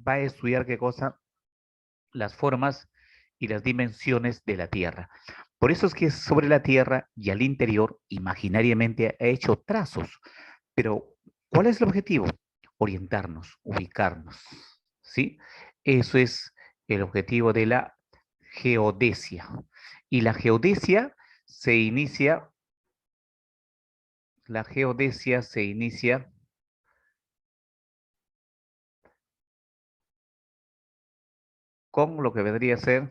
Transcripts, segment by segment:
va a estudiar qué cosa, las formas y las dimensiones de la Tierra. Por eso es que sobre la Tierra y al interior, imaginariamente, ha hecho trazos. Pero, ¿cuál es el objetivo? Orientarnos, ubicarnos, ¿sí? Eso es el objetivo de la geodesia. Y la geodesia se inicia con lo que vendría a ser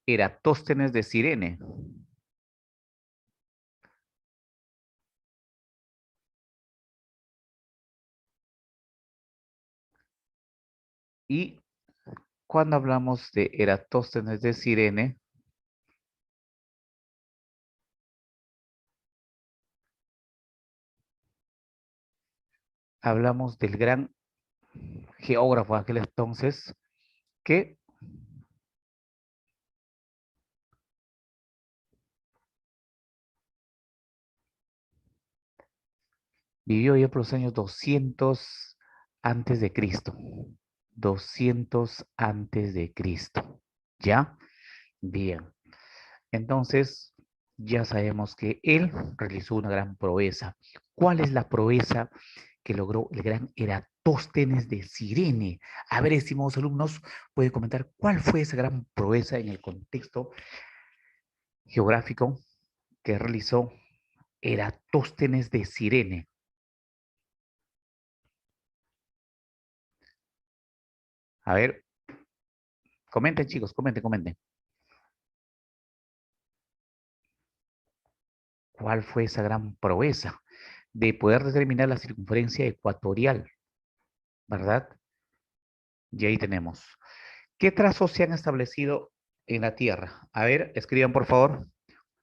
Eratóstenes de Cirene. Y cuando hablamos de Eratóstenes de Cirene, hablamos del gran geógrafo de aquel entonces que vivió ya por los años 200 antes de Cristo. 200 antes de Cristo. ¿Ya? Bien. Entonces, ya sabemos que él realizó una gran proeza. ¿Cuál es la proeza que logró el gran Eratóstenes de Cirene? A ver, estimados alumnos, pueden comentar cuál fue esa gran proeza en el contexto geográfico que realizó Eratóstenes de Cirene. A ver, comenten, chicos, comenten, comenten. ¿Cuál fue esa gran proeza de poder determinar la circunferencia ecuatorial, verdad? Y ahí tenemos. ¿Qué trazos se han establecido en la Tierra? A ver, escriban por favor.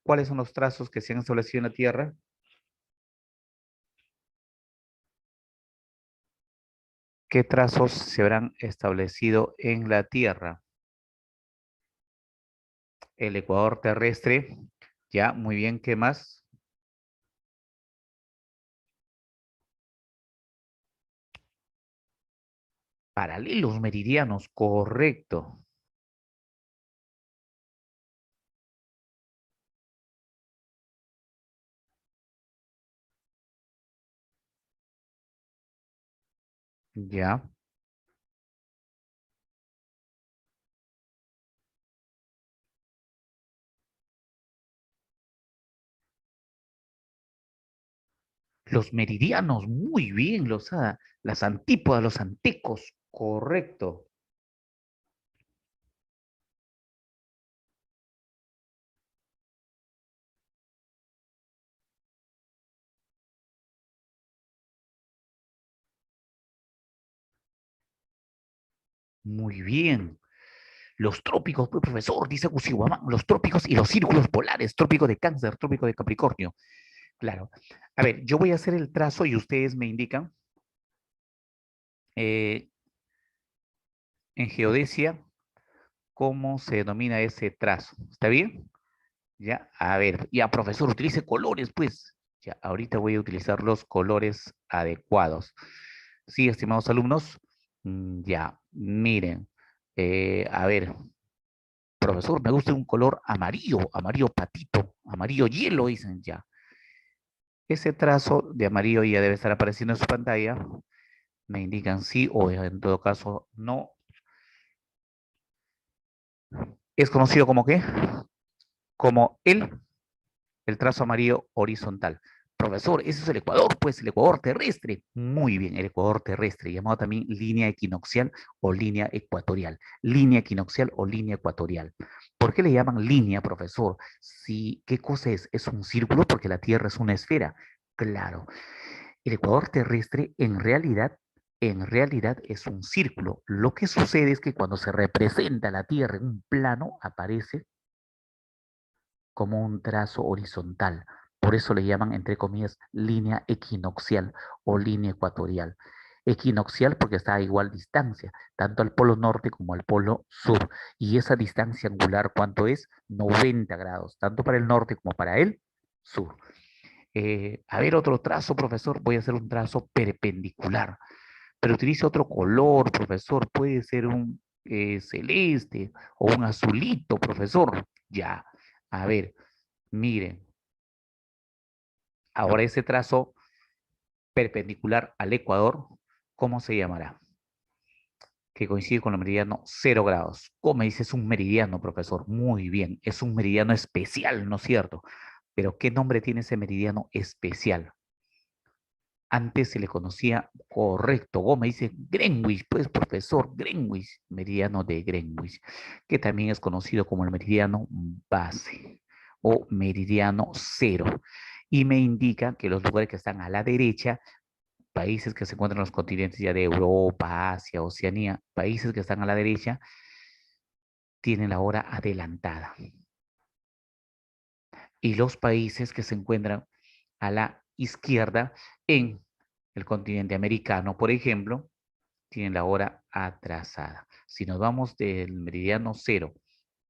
¿Cuáles son los trazos que se han establecido en la Tierra? ¿Qué trazos se habrán establecido en la Tierra? El ecuador terrestre. Ya, muy bien. ¿Qué más? Paralelos meridianos, correcto. Ya. Los meridianos, muy bien. Las antípodas, los antecos, correcto. Muy bien. Los trópicos, pues, profesor, dice Cusihuamán, los trópicos y los círculos polares, trópico de Cáncer, trópico de Capricornio. Claro. A ver, yo voy a hacer el trazo y ustedes me indican eh, en geodesia cómo se denomina ese trazo. ¿Está bien? Ya, a ver, ya, profesor, utilice colores, pues. Ya, ahorita voy a utilizar los colores adecuados. Sí, estimados alumnos. Ya, miren. A ver, profesor, me gusta un color amarillo, amarillo patito, amarillo hielo, dicen ya. Ese trazo de amarillo ya debe estar apareciendo en su pantalla. Me indican sí o en todo caso no. Es conocido como qué? Como el trazo amarillo horizontal. Profesor, ese es el ecuador, pues el ecuador terrestre. Muy bien, el ecuador terrestre, llamado también línea equinoccial o línea ecuatorial. Línea equinoccial o línea ecuatorial. ¿Por qué le llaman línea, profesor? Si, ¿qué cosa es? Es un círculo porque la Tierra es una esfera. Claro. El ecuador terrestre en realidad es un círculo. Lo que sucede es que cuando se representa la Tierra en un plano, aparece como un trazo horizontal. Por eso le llaman, entre comillas, línea equinoccial o línea ecuatorial. Equinoccial porque está a igual distancia, tanto al polo norte como al polo sur. Y esa distancia angular, ¿cuánto es? 90 grados, tanto para el norte como para el sur. A ver, otro trazo, profesor. Voy a hacer un trazo perpendicular. pero utilice otro color, profesor. Puede ser un celeste o un azulito, profesor. Ya, a ver, miren, ahora ese trazo perpendicular al ecuador, ¿cómo se llamará? Que coincide con el meridiano 0 grados. ¿Cómo me dice? Es un meridiano, profesor. Muy bien, es un meridiano especial, ¿no es cierto? Pero ¿qué nombre tiene ese meridiano especial? Antes se le conocía correcto. Gómez dice Greenwich, pues profesor, Greenwich, meridiano de Greenwich, que también es conocido como el meridiano base o meridiano cero. Y me indica que los lugares que están a la derecha, países que se encuentran en los continentes ya de Europa, Asia, Oceanía, países que están a la derecha, tienen la hora adelantada. Y los países que se encuentran a la izquierda en el continente americano, por ejemplo, tienen la hora atrasada. Si nos vamos del meridiano 0,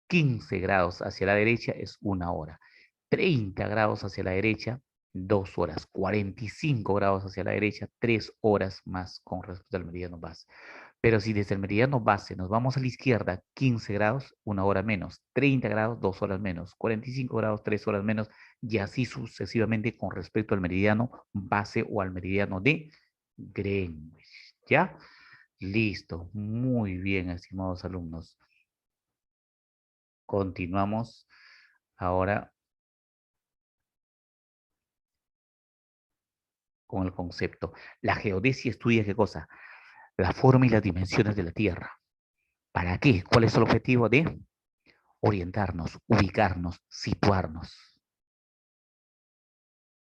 15 grados hacia la derecha es 1 hora. 30 grados hacia la derecha, 2 horas. 45 grados hacia la derecha, 3 horas más con respecto al meridiano base. Pero si desde el meridiano base nos vamos a la izquierda, 15 grados, 1 hora menos. 30 grados, 2 horas menos. 45 grados, 3 horas menos. Y así sucesivamente con respecto al meridiano base o al meridiano de Greenwich. ¿Ya? Listo. Muy bien, estimados alumnos. Continuamos ahora con el concepto. La geodesia estudia qué cosa? La forma y las dimensiones de la Tierra. ¿Para qué? ¿Cuál es el objetivo de orientarnos, ubicarnos, situarnos?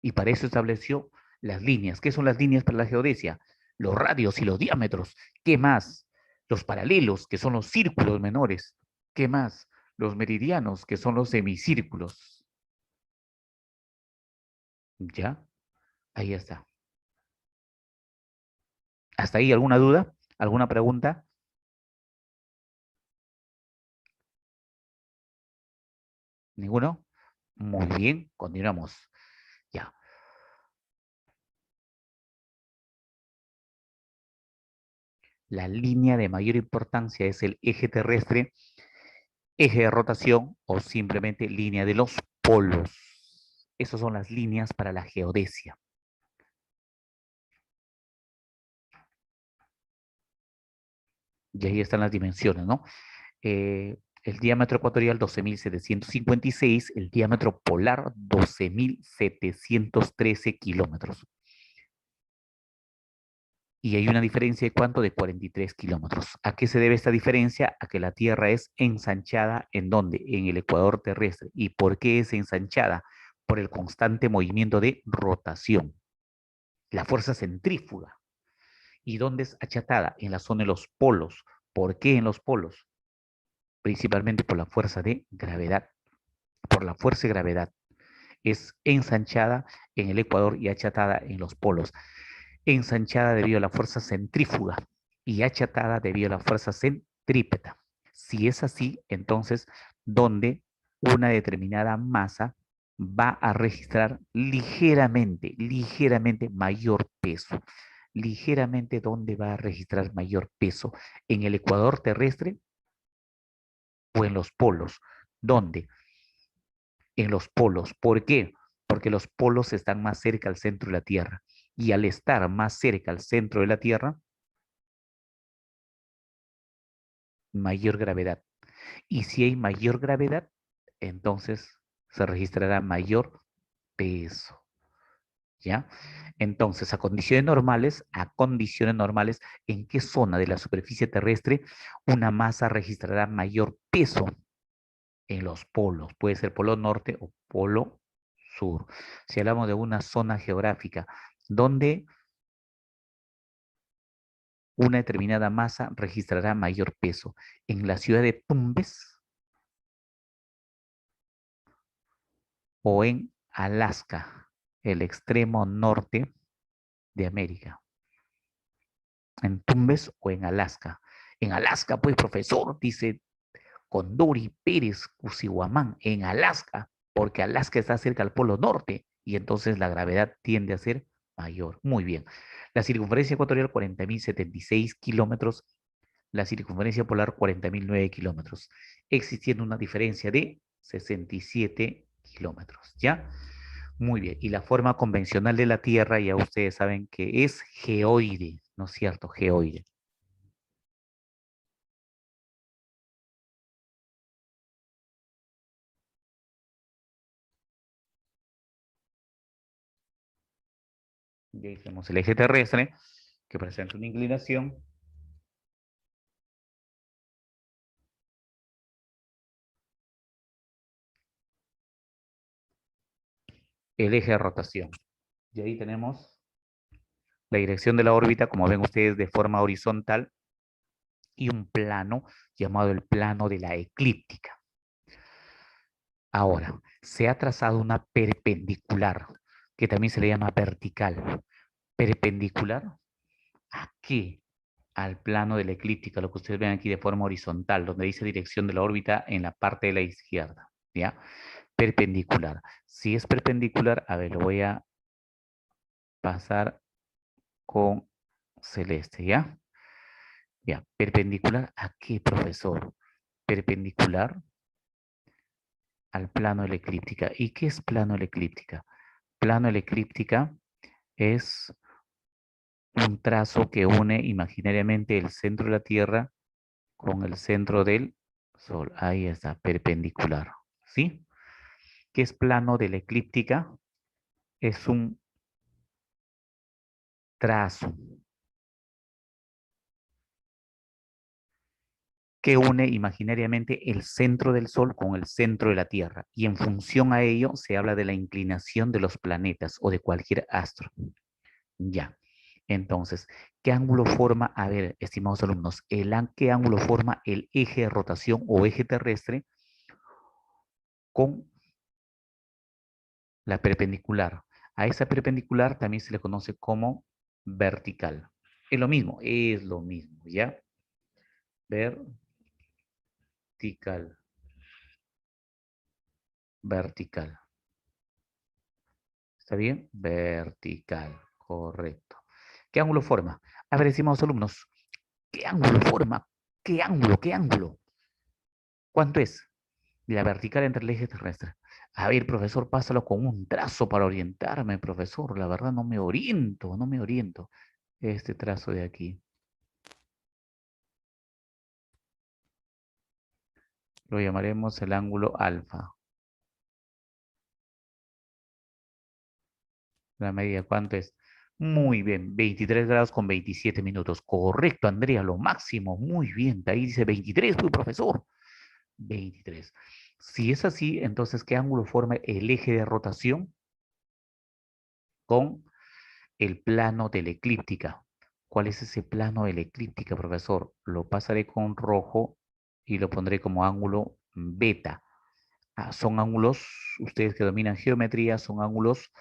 Y para eso estableció las líneas. ¿Qué son las líneas para la geodesia? Los radios y los diámetros. ¿Qué más? Los paralelos, que son los círculos menores. ¿Qué más? Los meridianos, que son los semicírculos. ¿Ya? Ahí está. ¿Hasta ahí alguna duda? ¿Alguna pregunta? ¿Ninguno? Muy bien, continuamos. Ya. La línea de mayor importancia es el eje terrestre, eje de rotación o simplemente línea de los polos. Esas son las líneas para la geodesia. Y ahí están las dimensiones, ¿no? El diámetro ecuatorial 12.756, el diámetro polar 12.713 kilómetros. Y hay una diferencia de cuánto, de 43 kilómetros. ¿A qué se debe esta diferencia? A que la Tierra es ensanchada, ¿en dónde? En el ecuador terrestre. ¿Y por qué es ensanchada? Por el constante movimiento de rotación, la fuerza centrífuga. ¿Y dónde es achatada? En la zona de los polos. ¿Por qué en los polos? Principalmente por la fuerza de gravedad. Por la fuerza de gravedad. Es ensanchada en el ecuador y achatada en los polos. Ensanchada debido a la fuerza centrífuga y achatada debido a la fuerza centrípeta. Si es así, entonces, donde una determinada masa va a registrar ligeramente mayor peso. Ligeramente, ¿dónde va a registrar mayor peso? ¿En el ecuador terrestre o en los polos? ¿Dónde? En los polos. ¿Por qué? Porque los polos están más cerca al centro de la Tierra. Y al estar más cerca al centro de la Tierra, mayor gravedad. Y si hay mayor gravedad, entonces se registrará mayor peso. ¿Ya? Entonces, a condiciones normales, ¿en qué zona de la superficie terrestre una masa registrará mayor peso? En los polos. Puede ser polo norte o polo sur. Si hablamos de una zona geográfica donde una determinada masa registrará mayor peso, en la ciudad de Tumbes o en Alaska, el extremo norte de América. En Tumbes o en Alaska. En Alaska, pues, profesor, dice Condori Pérez Cusihuamán, en Alaska, porque Alaska está cerca al polo norte y entonces la gravedad tiende a ser mayor. Muy bien. La circunferencia ecuatorial 40.076 kilómetros, la circunferencia polar 40.009 kilómetros, existiendo una diferencia de 67 kilómetros, ¿ya? Muy bien. Y la forma convencional de la Tierra, ya ustedes saben que es geoide, ¿no es cierto? Geoide. Y ahí tenemos el eje terrestre, que presenta una inclinación. El eje de rotación. Y ahí tenemos la dirección de la órbita, como ven ustedes, de forma horizontal, y un plano llamado el plano de la eclíptica. Ahora, se ha trazado una perpendicular, que también se le llama vertical. Perpendicular, ¿a qué? Al plano de la eclíptica, lo que ustedes ven aquí de forma horizontal, donde dice dirección de la órbita en la parte de la izquierda, ¿ya? Perpendicular. Si es perpendicular, a ver, lo voy a pasar con celeste, ¿ya? Ya, perpendicular ¿a qué, profesor? Perpendicular al plano de la eclíptica. ¿Y qué es plano de la eclíptica? Plano de la eclíptica es un trazo que une imaginariamente el centro de la Tierra con el centro del Sol. Ahí está, perpendicular. ¿Sí? ¿Qué es plano de la eclíptica? Es un trazo que une imaginariamente el centro del Sol con el centro de la Tierra. Y en función a ello se habla de la inclinación de los planetas o de cualquier astro. Ya. Entonces, ¿qué ángulo forma? A ver, estimados alumnos, ¿qué ángulo forma el eje de rotación o eje terrestre con la perpendicular? A esa perpendicular también se le conoce como vertical. Es lo mismo, ¿ya? Vertical, vertical. ¿Está bien? Vertical, correcto. ¿Qué ángulo forma? A ver, estimados alumnos, ¿qué ángulo forma? ¿Qué ángulo? ¿Qué ángulo? ¿Cuánto es? La vertical entre el eje terrestre. A ver, profesor, pásalo con un trazo para orientarme, profesor. La verdad no me oriento, no me oriento. Este trazo de aquí. Lo llamaremos el ángulo alfa. La medida, ¿cuánto es? Muy bien, 23 grados con 27 minutos. Correcto, Andrea, lo máximo. Muy bien, de ahí dice 23, pues, profesor. 23. Si es así, entonces, ¿qué ángulo forma el eje de rotación con el plano de la eclíptica? ¿Cuál es ese plano de la eclíptica, profesor? Lo pasaré con rojo y lo pondré como ángulo beta. Son ángulos, ustedes que dominan geometría, son ángulos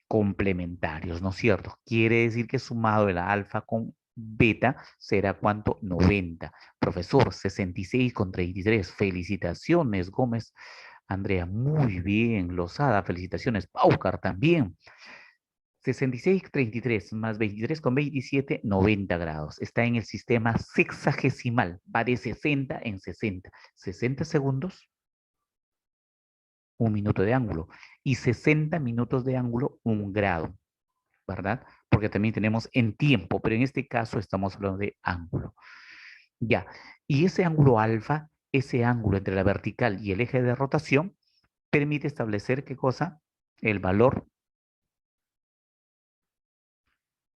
complementarios, ¿no es cierto? Quiere decir que sumado de la alfa con beta será ¿cuánto? 90. Profesor, 66 con 33. Felicitaciones, Gómez. Andrea, muy bien. Lozada, felicitaciones. Paucar también. 66,33 más 23 con 27, 90 grados. Está en el sistema sexagesimal. Va de 60 en 60. 60 segundos, un minuto de ángulo. Y 60 minutos de ángulo, un grado. ¿Verdad? Porque también tenemos en tiempo, pero en este caso estamos hablando de ángulo. Ya. Y ese ángulo alfa, ese ángulo entre la vertical y el eje de rotación, permite establecer qué cosa? El valor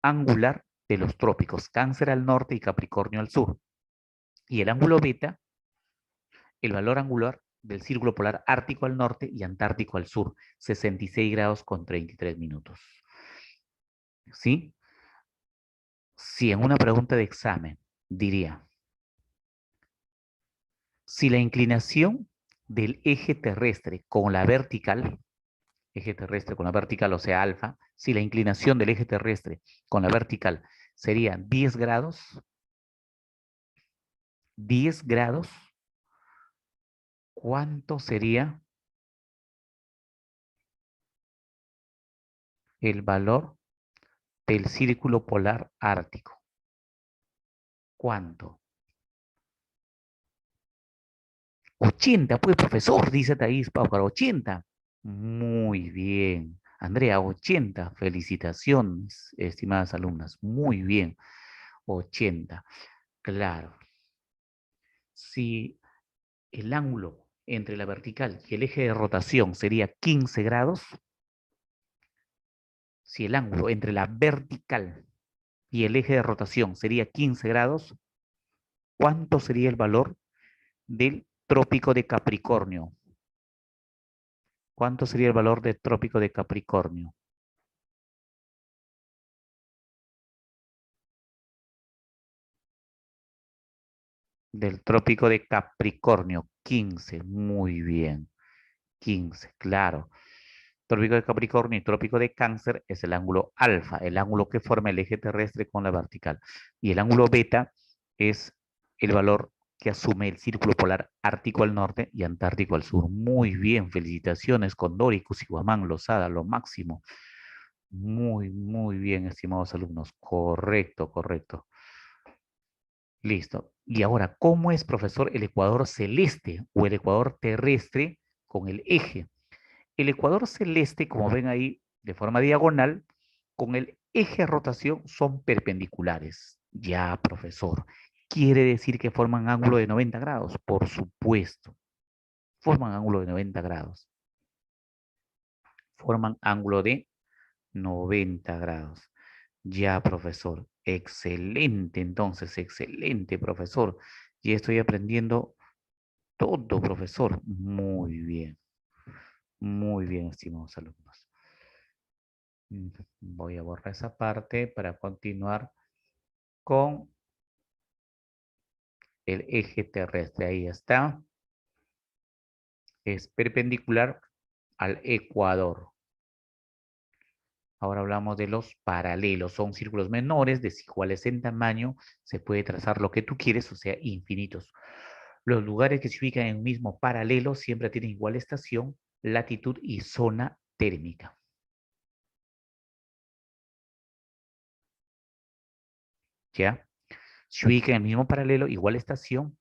angular de los trópicos, Cáncer al norte y Capricornio al sur. Y el ángulo beta, el valor angular del círculo polar ártico al norte y antártico al sur, 66 grados con 33 minutos. ¿Sí? Si en una pregunta de examen diría, si la inclinación del eje terrestre con la vertical, o sea, alfa, si la inclinación del eje terrestre con la vertical sería 10 grados, 10 grados, ¿cuánto sería el valor del círculo polar ártico? ¿Cuánto? 80, pues, profesor, dice Thais Paucar, 80. Muy bien. Andrea, 80. Felicitaciones, estimadas alumnas. Muy bien. 80. Claro. Si el ángulo entre la vertical y el eje de rotación sería 15 grados, si el ángulo entre la vertical y el eje de rotación sería 15 grados, ¿cuánto sería el valor del trópico de Capricornio? ¿Cuánto sería el valor del trópico de Capricornio? Del trópico de Capricornio, 15. Muy bien. 15, claro. Trópico de Capricornio y trópico de Cáncer es el ángulo alfa, el ángulo que forma el eje terrestre con la vertical. Y el ángulo beta es el valor que asume el círculo polar ártico al norte y antártico al sur. Muy bien, felicitaciones, Condoricus y Guamán Lozada, lo máximo. Muy, muy bien, estimados alumnos. Correcto, correcto. Listo. Y ahora, ¿cómo es, profesor, el ecuador celeste o el ecuador terrestre con el eje? El ecuador celeste, como ven ahí, de forma diagonal, con el eje de rotación son perpendiculares. Ya, profesor. ¿Quiere decir que forman ángulo de 90 grados? Por supuesto. Forman ángulo de 90 grados. Forman ángulo de 90 grados. Ya, profesor. Excelente, entonces, excelente, profesor. Ya estoy aprendiendo todo, profesor. Muy bien, estimados alumnos. Voy a borrar esa parte para continuar con el eje terrestre. Ahí está. Es perpendicular al ecuador. Ahora hablamos de los paralelos. Son círculos menores, desiguales en tamaño. Se puede trazar lo que tú quieres, o sea, infinitos. Los lugares que se ubican en un mismo paralelo siempre tienen igual estación, latitud y zona térmica. ¿Ya? Se ubican en el mismo paralelo, igual estación,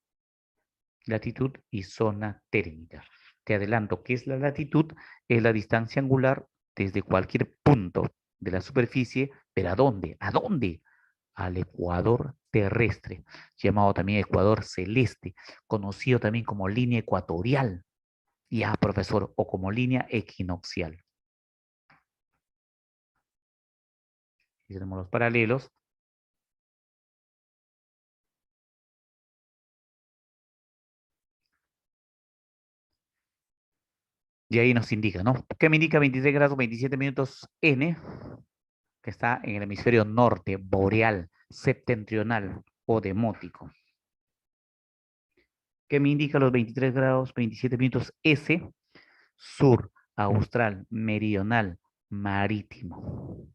latitud y zona térmica. Te adelanto, ¿qué es la latitud? Es la distancia angular desde cualquier punto de la superficie, pero ¿a dónde? ¿A dónde? Al ecuador terrestre, llamado también ecuador celeste, conocido también como línea ecuatorial, ya, profesor, o como línea equinoccial. Y tenemos los paralelos. Y ahí nos indica, ¿no? ¿Qué me indica 23 grados 27 minutos N? Que está en el hemisferio norte, boreal, septentrional o demótico. ¿Qué me indica los 23 grados 27 minutos S? Sur, austral, meridional, marítimo.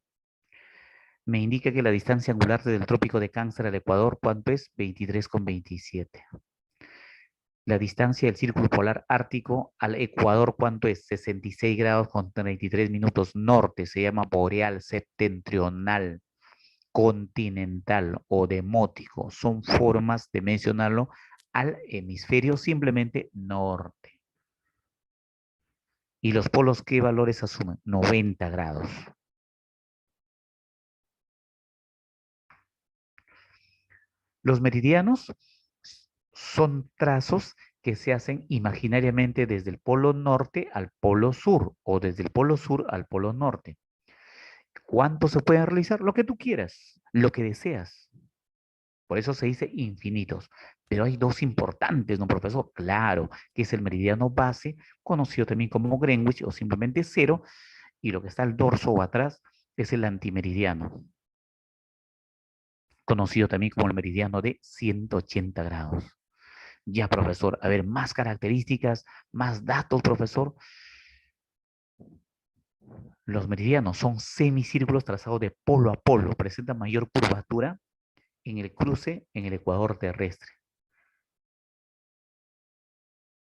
Me indica que la distancia angular desde el trópico de Cáncer al Ecuador, ¿cuánto es? 23,27. La distancia del círculo polar ártico al Ecuador, ¿cuánto es? 66 grados con 33 minutos norte, se llama boreal, septentrional, continental o demótico. Son formas de mencionarlo al hemisferio simplemente norte. ¿Y los polos qué valores asumen? 90 grados. Los meridianos son trazos que se hacen imaginariamente desde el polo norte al polo sur o desde el polo sur al polo norte. ¿Cuánto se pueden realizar? Lo que tú quieras, lo que deseas. Por eso se dice infinitos. Pero hay dos importantes, ¿no, profesor? Claro, que es el meridiano base, conocido también como Greenwich o simplemente cero, y lo que está al dorso o atrás es el antimeridiano, conocido también como el meridiano de 180 grados. Ya, profesor, a ver, más características, más datos, profesor. Los meridianos son semicírculos trazados de polo a polo, presentan mayor curvatura en el cruce en el ecuador terrestre.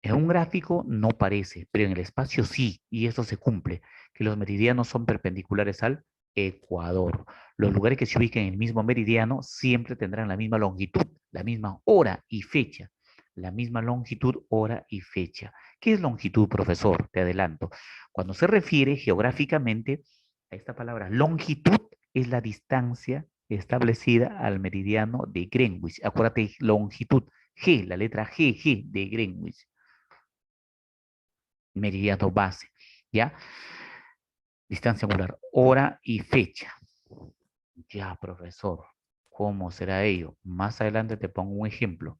En un gráfico no parece, pero en el espacio sí, y eso se cumple, que los meridianos son perpendiculares al ecuador. Los lugares que se ubiquen en el mismo meridiano siempre tendrán la misma longitud, la misma hora y fecha. La misma longitud, hora y fecha. ¿Qué es longitud, profesor? Te adelanto. Cuando se refiere geográficamente a esta palabra, longitud es la distancia establecida al meridiano de Greenwich. Acuérdate, longitud, G, la letra G, G de Greenwich, meridiano base, ¿ya? Distancia angular, hora y fecha. Ya, profesor, ¿cómo será ello? Más adelante te pongo un ejemplo.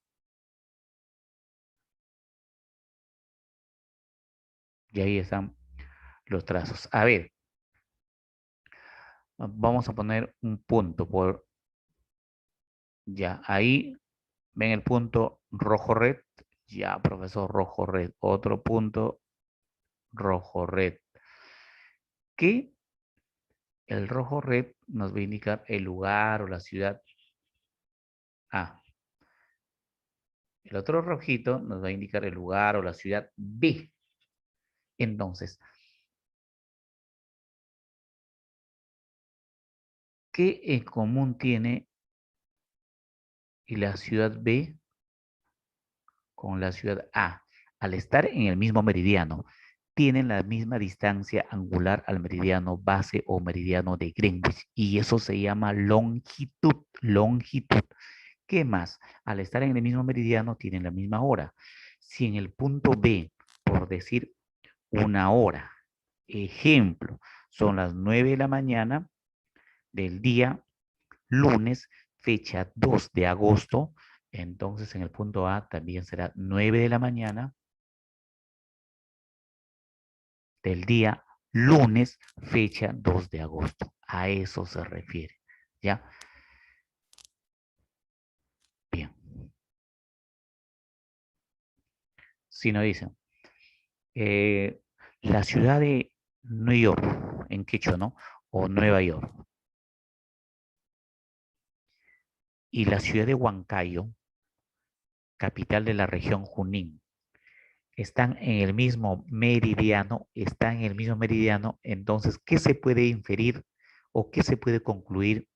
Y ahí están los trazos. A ver, vamos a poner un punto por, ya, ahí ven el punto rojo-red. Ya, profesor, rojo-red. Otro punto rojo-red. Que el rojo-red nos va a indicar el lugar o la ciudad A. El otro rojito nos va a indicar el lugar o la ciudad B. Entonces, ¿qué en común tiene la ciudad B con la ciudad A? Al estar en el mismo meridiano, tienen la misma distancia angular al meridiano base o meridiano de Greenwich y eso se llama longitud, longitud. ¿Qué más? Al estar en el mismo meridiano tienen la misma hora. Si en el punto B, por decir una hora, ejemplo, son las 9 de la mañana del día lunes, fecha 2 de agosto, entonces en el punto A también será 9 de la mañana del día lunes, fecha 2 de agosto. A eso se refiere. ¿Ya? Bien. Si no dicen, eh, la ciudad de New York, en quechua, ¿no? O Nueva York. Y la ciudad de Huancayo, capital de la región Junín, están en el mismo meridiano, están en el mismo meridiano, entonces, ¿qué se puede inferir o qué se puede concluir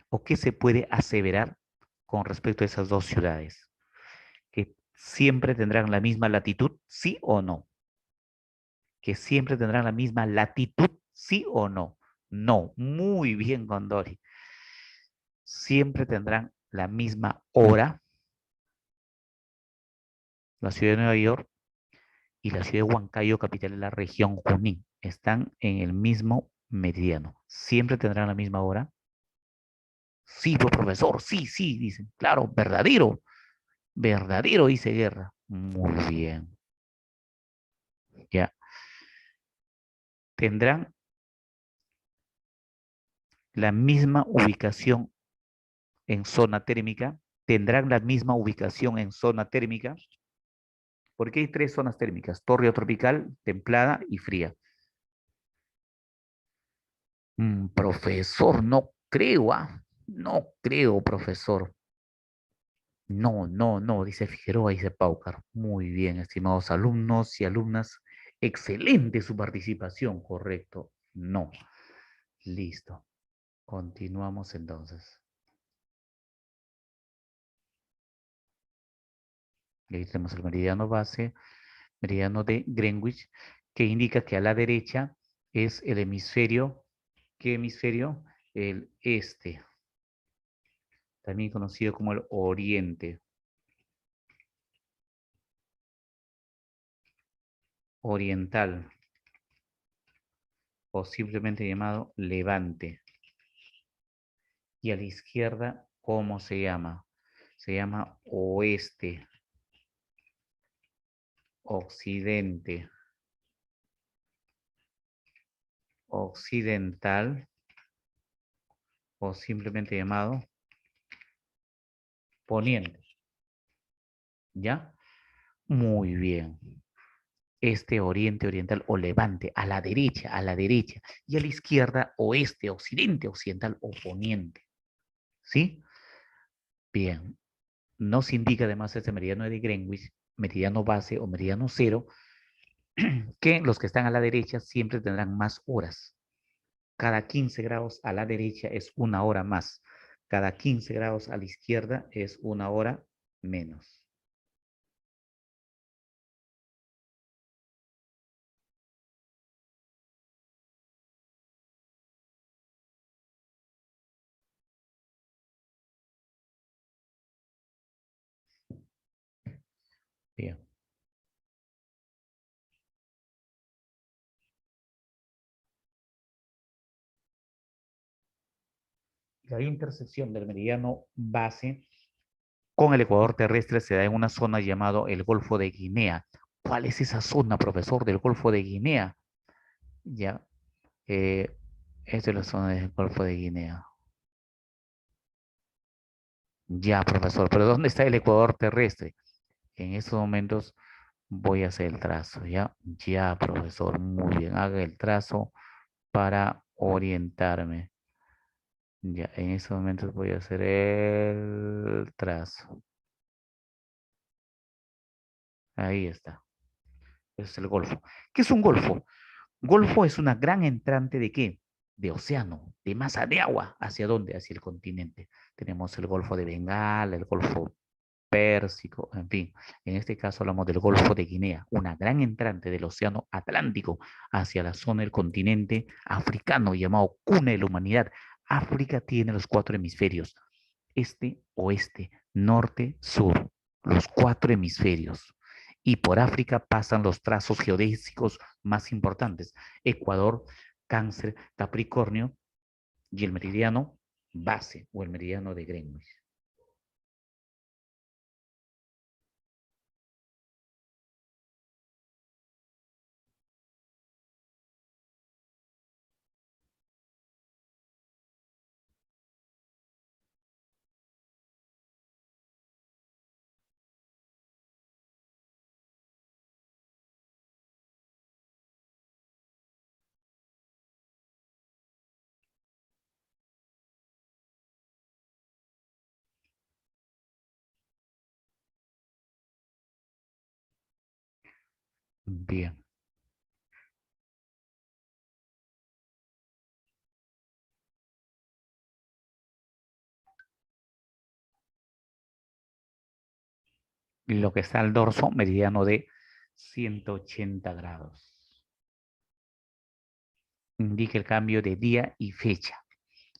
o qué se puede aseverar con respecto a esas dos ciudades? Que siempre tendrán la misma latitud, sí o no. Que siempre tendrán la misma latitud, sí o no. No, muy bien, Gondori. Siempre tendrán la misma hora, la ciudad de Nueva York y la ciudad de Huancayo, capital de la región Junín. Están en el mismo meridiano. Siempre tendrán la misma hora. Sí, pues, profesor, sí, sí, dicen. Claro, verdadero. Verdadero, dice Guerra. Muy bien. Ya. Tendrán la misma ubicación en zona térmica. Tendrán la misma ubicación en zona térmica. Porque hay tres zonas térmicas: tropical, templada y fría. Profesor, no creo, ¿ah? No creo, profesor. No, no, no, dice Figueroa, dice Paucar. Muy bien, estimados alumnos y alumnas. Excelente su participación, correcto. No. Listo. Continuamos entonces. Y ahí tenemos el meridiano base, meridiano de Greenwich, que indica que a la derecha es el hemisferio. ¿Qué hemisferio? El este, también conocido como el oriente. Oriental, o simplemente llamado levante. Y a la izquierda, ¿cómo se llama? Se llama oeste, occidente, occidental, o simplemente llamado poniente. ¿Ya? Muy bien. Este, oriente, oriental o levante, a la derecha, a la derecha. Y a la izquierda, oeste, occidente, occidental o poniente. ¿Sí? Bien. Nos indica además este meridiano de Greenwich meridiano base o meridiano cero, que los que están a la derecha siempre tendrán más horas. Cada 15 grados a la derecha es una hora más. Cada 15 grados a la izquierda es una hora menos. Bien. La intersección del meridiano base con el ecuador terrestre se da en una zona llamada el Golfo de Guinea. ¿Cuál es esa zona, profesor, del Golfo de Guinea? Ya, eh, esta es la zona del Golfo de Guinea. Ya, profesor, pero ¿dónde está el ecuador terrestre? En estos momentos voy a hacer el trazo, ¿ya? Ya, profesor, muy bien, haga el trazo para orientarme. Ya, en estos momentos voy a hacer el trazo. Ahí está. Ese es el Golfo. ¿Qué es un Golfo? Golfo es una gran entrante de ¿qué? De océano, de masa de agua. ¿Hacia dónde? Hacia el continente. Tenemos el Golfo de Bengala, el Golfo Pérsico, en fin. En este caso hablamos del Golfo de Guinea, una gran entrante del océano Atlántico hacia la zona del continente africano llamado cuna de la humanidad. África tiene los cuatro hemisferios, este, oeste, norte, sur, los cuatro hemisferios. Y por África pasan los trazos geodésicos más importantes, Ecuador, Cáncer, Capricornio y el meridiano base o el meridiano de Greenwich. Bien, lo que está al dorso, meridiano de 180 grados. Indica el cambio de día y fecha.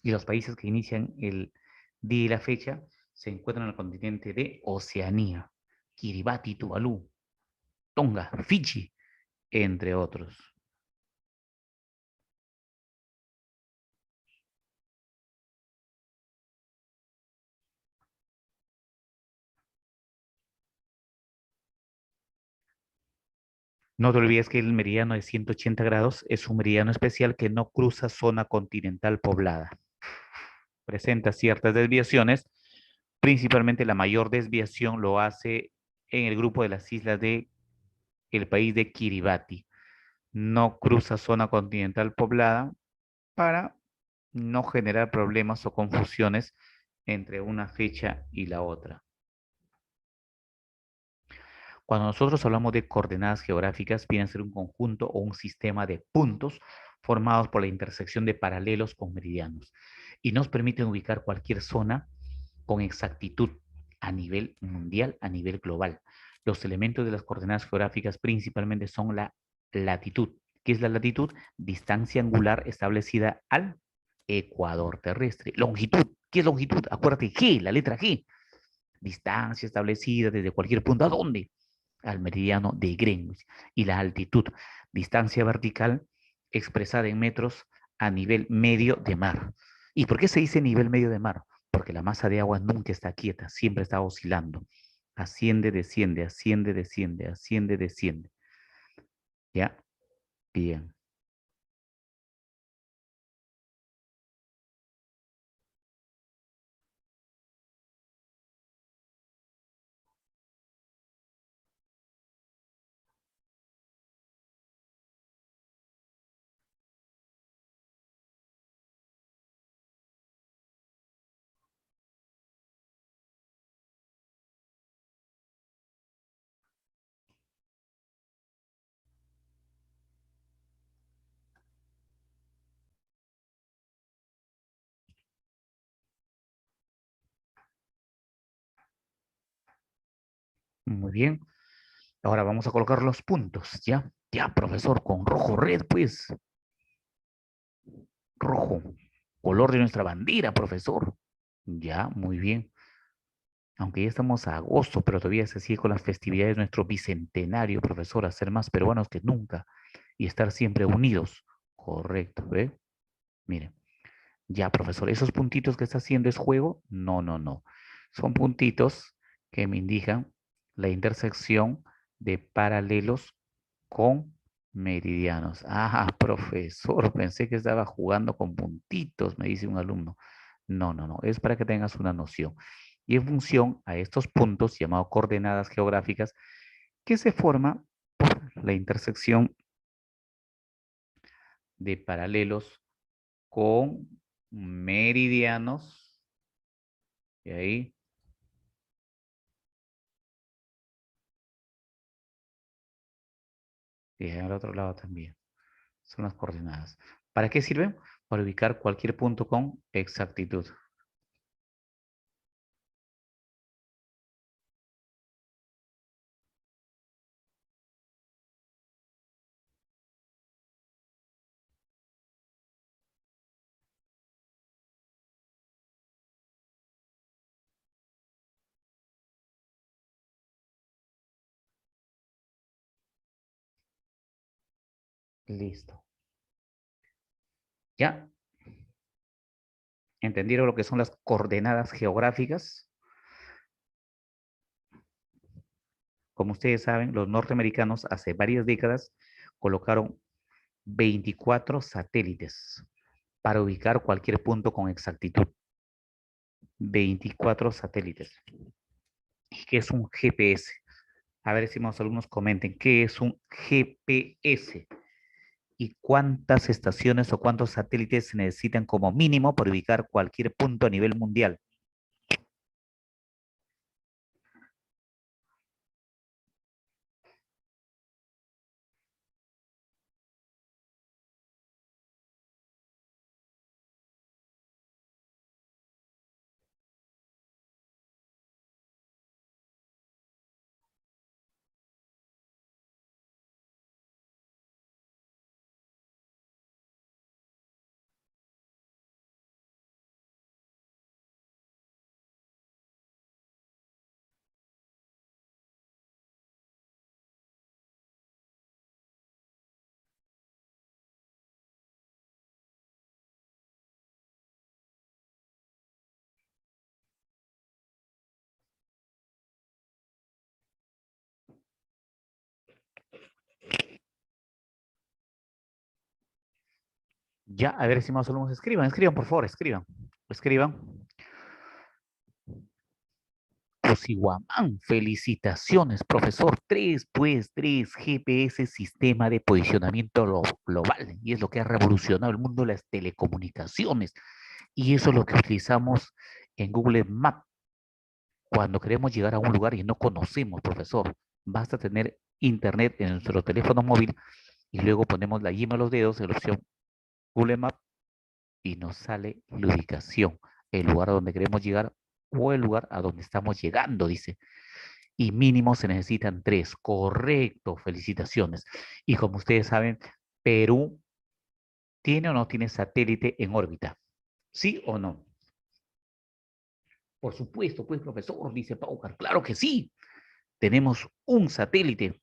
Y los países que inician el día y la fecha se encuentran en el continente de Oceanía, Kiribati, Tuvalu, Tonga, Fiji, entre otros. No te olvides que el meridiano de 180 grados es un meridiano especial que no cruza zona continental poblada. Presenta ciertas desviaciones, principalmente la mayor desviación lo hace en el grupo de las islas de el país de Kiribati. No cruza zona continental poblada para no generar problemas o confusiones entre una fecha y la otra. Cuando nosotros hablamos de coordenadas geográficas, viene a ser un conjunto o un sistema de puntos formados por la intersección de paralelos con meridianos y nos permiten ubicar cualquier zona con exactitud a nivel mundial, a nivel global. Los elementos de las coordenadas geográficas principalmente son la latitud. ¿Qué es la latitud? Distancia angular establecida al ecuador terrestre. Longitud. ¿Qué es longitud? Acuérdate, G, la letra G. Distancia establecida desde cualquier punto. ¿A dónde? Al meridiano de Greenwich. Y la altitud. Distancia vertical expresada en metros a nivel medio de mar. ¿Y por qué se dice nivel medio de mar? Porque la masa de agua nunca está quieta, siempre está oscilando. Asciende, desciende, asciende, desciende, asciende, desciende. ¿Ya? Bien. Muy bien. Ahora vamos a colocar los puntos, ¿ya? Ya, profesor, con rojo red, pues. Rojo, color de nuestra bandera, profesor. Ya, muy bien. Aunque ya estamos a agosto, pero todavía se sigue con las festividades de nuestro bicentenario, profesor, a ser más peruanos que nunca y estar siempre unidos. Correcto, ¿ve? Mire, ya, profesor, ¿esos puntitos que está haciendo es juego? No, no, no. Son puntitos que me indican la intersección de paralelos con meridianos. Ah, profesor, pensé que estaba jugando con puntitos, me dice un alumno. No, no, no, es para que tengas una noción. Y en función a estos puntos, llamados coordenadas geográficas, que se forma por la intersección de paralelos con meridianos. Y ahí, y al otro lado también. Son las coordenadas. ¿Para qué sirven? Para ubicar cualquier punto con exactitud. Listo. ¿Ya? ¿Entendieron lo que son las coordenadas geográficas? Como ustedes saben, los norteamericanos hace varias décadas colocaron 24 satélites para ubicar cualquier punto con exactitud. 24 satélites. ¿Y qué es un GPS? A ver si más alumnos comenten, ¿qué es un GPS? ¿Y cuántas estaciones o cuántos satélites se necesitan como mínimo para ubicar cualquier punto a nivel mundial? Ya, a ver si más alumnos escriban, escriban, por favor, escriban, escriban. Cosiguamán, felicitaciones, profesor. Tres GPS, sistema de posicionamiento global. Y es lo que ha revolucionado el mundo de las telecomunicaciones. Y eso es lo que utilizamos en Google Maps cuando queremos llegar a un lugar y no conocemos, profesor. Basta tener internet en nuestro teléfono móvil y luego ponemos la yema a los dedos en la opción Google Maps y nos sale la ubicación, el lugar a donde queremos llegar o el lugar a donde estamos llegando, dice. Y mínimo se necesitan tres. Correcto, felicitaciones. Y como ustedes saben, Perú tiene o no tiene satélite en órbita. ¿Sí o no? Por supuesto, pues, profesor, dice Paucar. Claro que sí. Tenemos un satélite,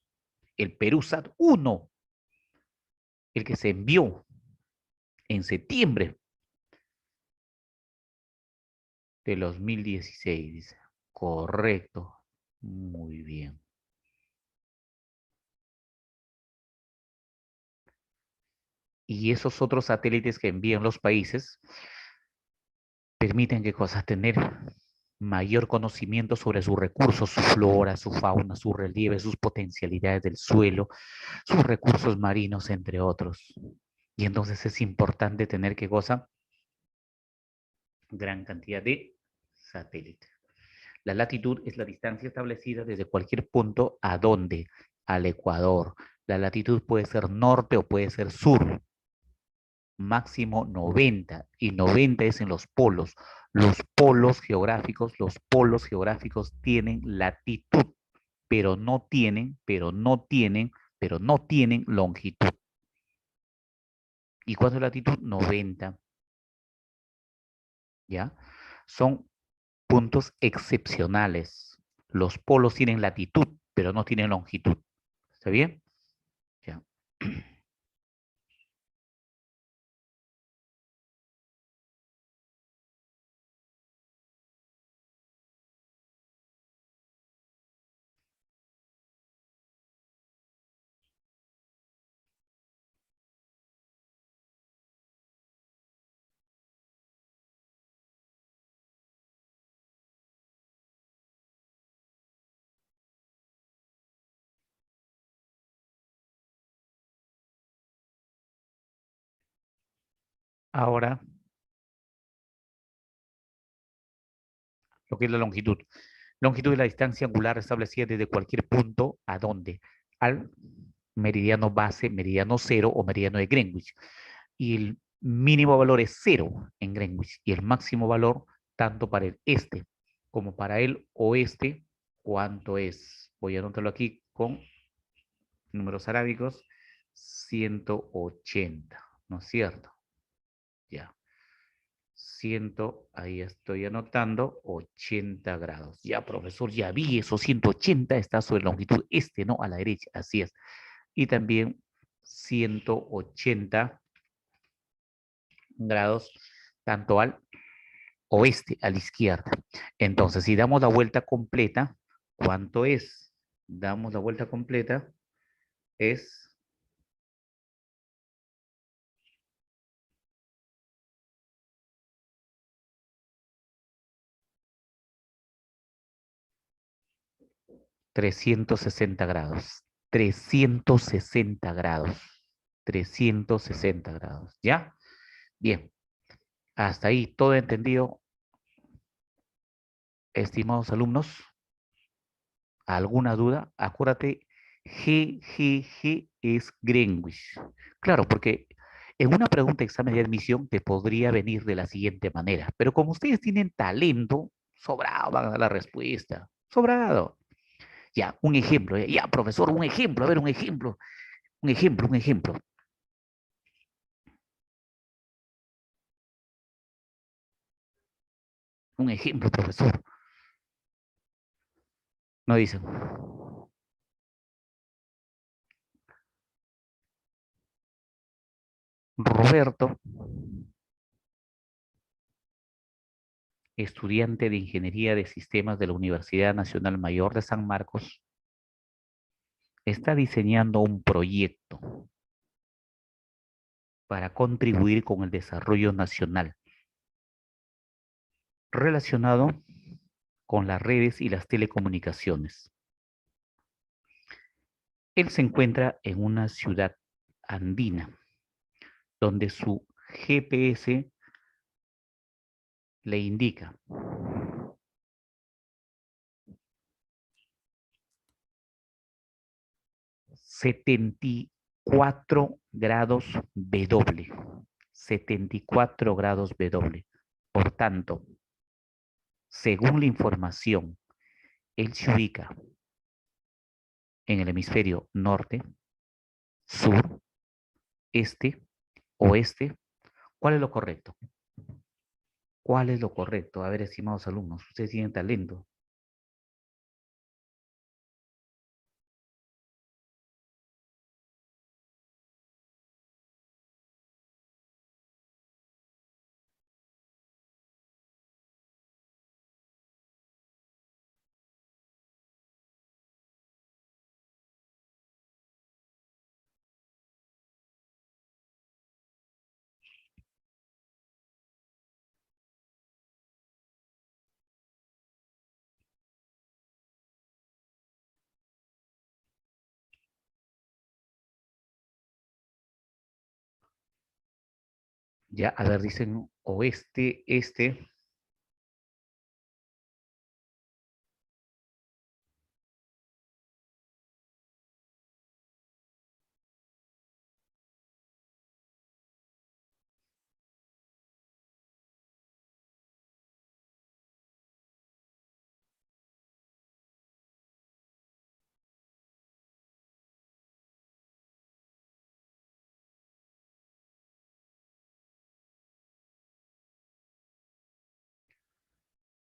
el PeruSat 1, el que se envió en septiembre de 2016, dice. Correcto. Muy bien. Y esos otros satélites que envían los países permiten, ¿qué cosa? Tener mayor conocimiento sobre sus recursos, su flora, su fauna, su relieve, sus potencialidades del suelo, sus recursos marinos, entre otros. Y entonces es importante tener, ¿qué cosa? Gran cantidad de satélites. La latitud es la distancia establecida desde cualquier punto a dónde, al Ecuador. La latitud puede ser norte o puede ser sur, máximo 90 y 90 es en los polos. Los polos geográficos tienen latitud. pero no tienen longitud. ¿Y cuánto es latitud? 90, ¿ya? Son puntos excepcionales. Los polos tienen latitud, pero no tienen longitud. ¿Está bien? Ya. Ahora, lo que es la longitud. Longitud de la distancia angular establecida desde cualquier punto a dónde? Al meridiano base, meridiano cero o meridiano de Greenwich. Y el mínimo valor es cero en Greenwich y el máximo valor tanto para el este como para el oeste, ¿cuánto es? Voy a anotarlo aquí con números arábicos, 180, ¿no es cierto? Ya. 100, ahí estoy anotando, 80 grados. Ya, profesor, ya vi eso, 180 está sobre longitud este, ¿no? A la derecha, así es. Y también 180 grados, tanto al oeste, a la izquierda. Entonces, si damos la vuelta completa, ¿cuánto es? Damos la vuelta completa, es 360 grados. 360 grados. 360 grados. ¿Ya? Bien. Hasta ahí todo entendido, estimados alumnos. ¿Alguna duda? Acuérdate, G es Greenwich. Claro, porque en una pregunta de examen de admisión te podría venir de la siguiente manera, pero como ustedes tienen talento, sobrado van a dar la respuesta. Sobrado. Ya, un ejemplo, ya, profesor, un ejemplo, a ver, un ejemplo, un ejemplo, un ejemplo, un ejemplo, profesor. No dicen. Roberto, estudiante de Ingeniería de Sistemas de la Universidad Nacional Mayor de San Marcos, está diseñando un proyecto para contribuir con el desarrollo nacional relacionado con las redes y las telecomunicaciones. Él se encuentra en una ciudad andina donde su GPS le indica 74 grados W. 74 grados W. Por tanto, según la información, él se ubica en el hemisferio norte, sur, este, oeste. ¿Cuál es lo correcto? ¿Cuál es lo correcto? A ver, estimados alumnos, ustedes tienen talento. Ya, a ver, dicen oeste, este.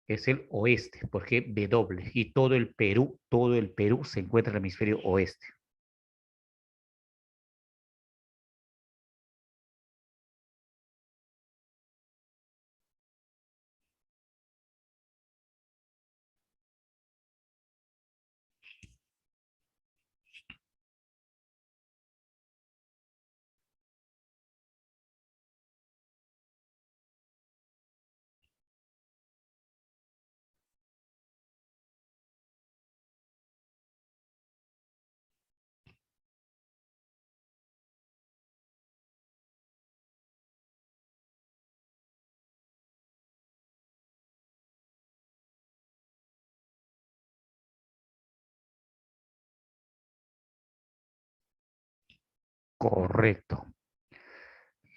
Es el oeste, porque W. Y todo el Perú se encuentra en el hemisferio oeste. Correcto.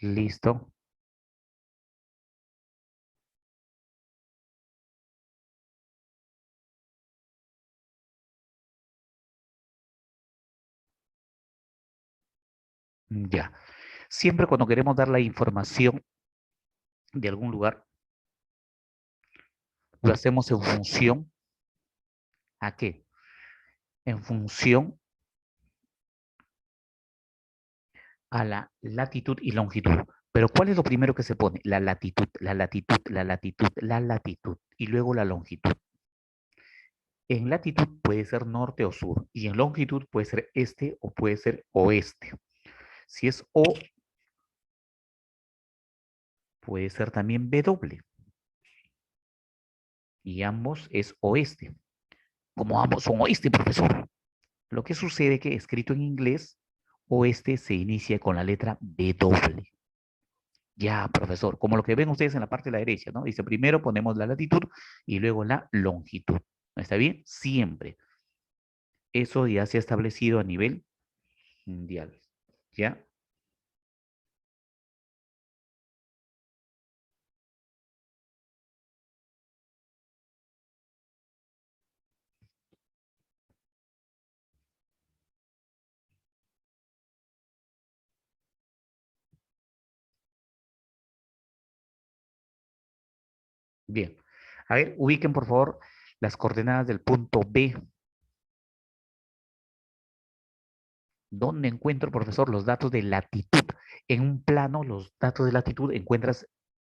Listo. Ya. Siempre cuando queremos dar la información de algún lugar, lo hacemos en función a qué? En función a la latitud y longitud. Pero ¿cuál es lo primero que se pone? La latitud, la latitud, la latitud, la latitud y luego la longitud. En latitud puede ser norte o sur y en longitud puede ser este o puede ser oeste. Si es O, puede ser también W y ambos es oeste. Como ambos son oeste, profesor. Lo que sucede es que escrito en inglés, oeste se inicia con la letra W. Ya, profesor, como lo que ven ustedes en la parte de la derecha, ¿no? Dice, primero ponemos la latitud y luego la longitud. ¿Está bien? Siempre. Eso ya se ha establecido a nivel mundial. ¿Ya? Bien. A ver, ubiquen por favor las coordenadas del punto B. ¿Dónde encuentro, profesor, los datos de latitud? En un plano, los datos de latitud encuentras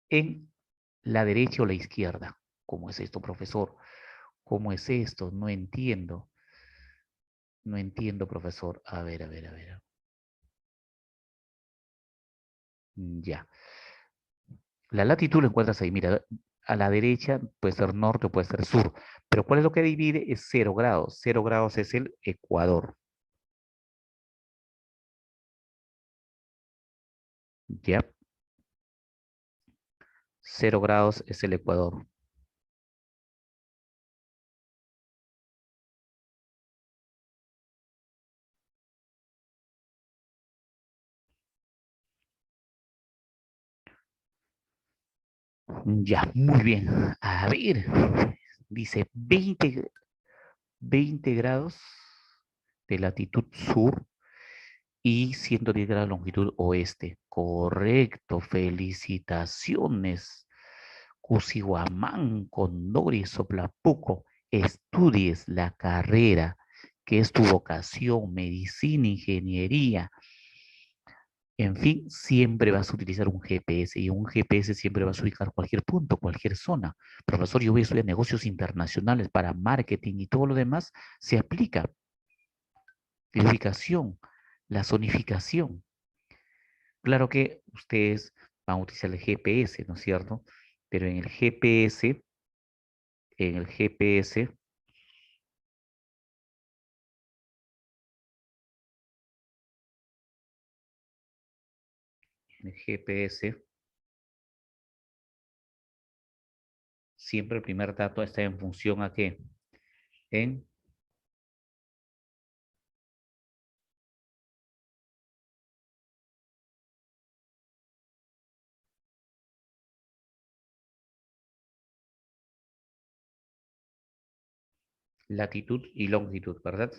en la derecha o la izquierda. ¿Cómo es esto, profesor? ¿Cómo es esto? No entiendo. No entiendo, profesor. A ver, a ver, a ver. Ya. La latitud lo encuentras ahí. Mira, a la derecha puede ser norte o puede ser sur. Pero ¿cuál es lo que divide? Es 0 grados. 0 grados es el Ecuador. ¿Ya? 0 grados es el Ecuador. Ya, muy bien. A ver, dice 20 grados de latitud sur y 110 grados de longitud oeste. Correcto, felicitaciones. Cusihuamán, Condori, Soplapuco, estudies la carrera que es tu vocación, medicina, ingeniería, en fin, siempre vas a utilizar un GPS y un GPS siempre vas a ubicar cualquier punto, cualquier zona. Profesor, yo voy a estudiar negocios internacionales para marketing y todo lo demás, se aplica la ubicación, la zonificación. Claro que ustedes van a utilizar el GPS, ¿no es cierto? Pero en el GPS, en el GPS, siempre el primer dato está en función a qué? En latitud y longitud, ¿verdad?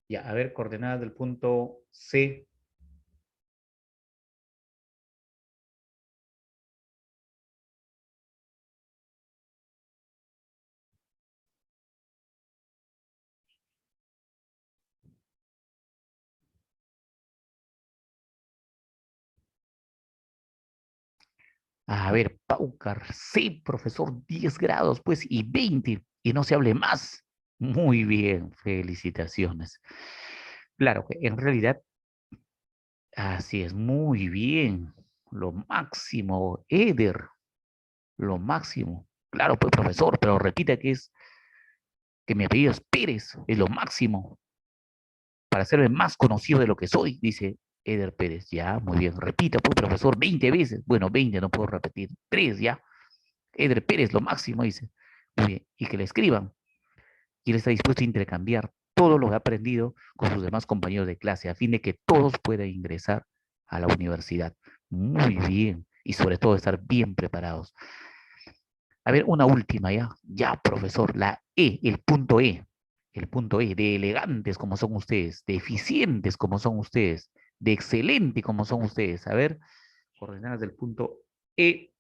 Ya, a ver, coordenadas del punto C. A ver, Paucar, sí, profesor, 10 grados, pues, y 20, y no se hable más. Muy bien, felicitaciones. Claro que en realidad, así es, muy bien. Lo máximo, Eder, lo máximo. Claro, pues, profesor, pero repita que mi apellido es Pérez, es lo máximo, para hacerme más conocido de lo que soy, dice Eder Pérez. Ya, muy bien. Repita, pues, profesor, 20 veces. Bueno, 20 no puedo repetir. 3 ya. Eder Pérez, lo máximo, dice. Muy bien. Y que le escriban. Y él está dispuesto a intercambiar todo lo que ha aprendido con sus demás compañeros de clase, a fin de que todos puedan ingresar a la universidad. Muy bien. Y sobre todo estar bien preparados. A ver, una última ya. Ya, profesor, la E, el punto E. El punto E, de elegantes como son ustedes, de eficientes como son ustedes, de excelente como son ustedes. A ver, coordenadas del punto E.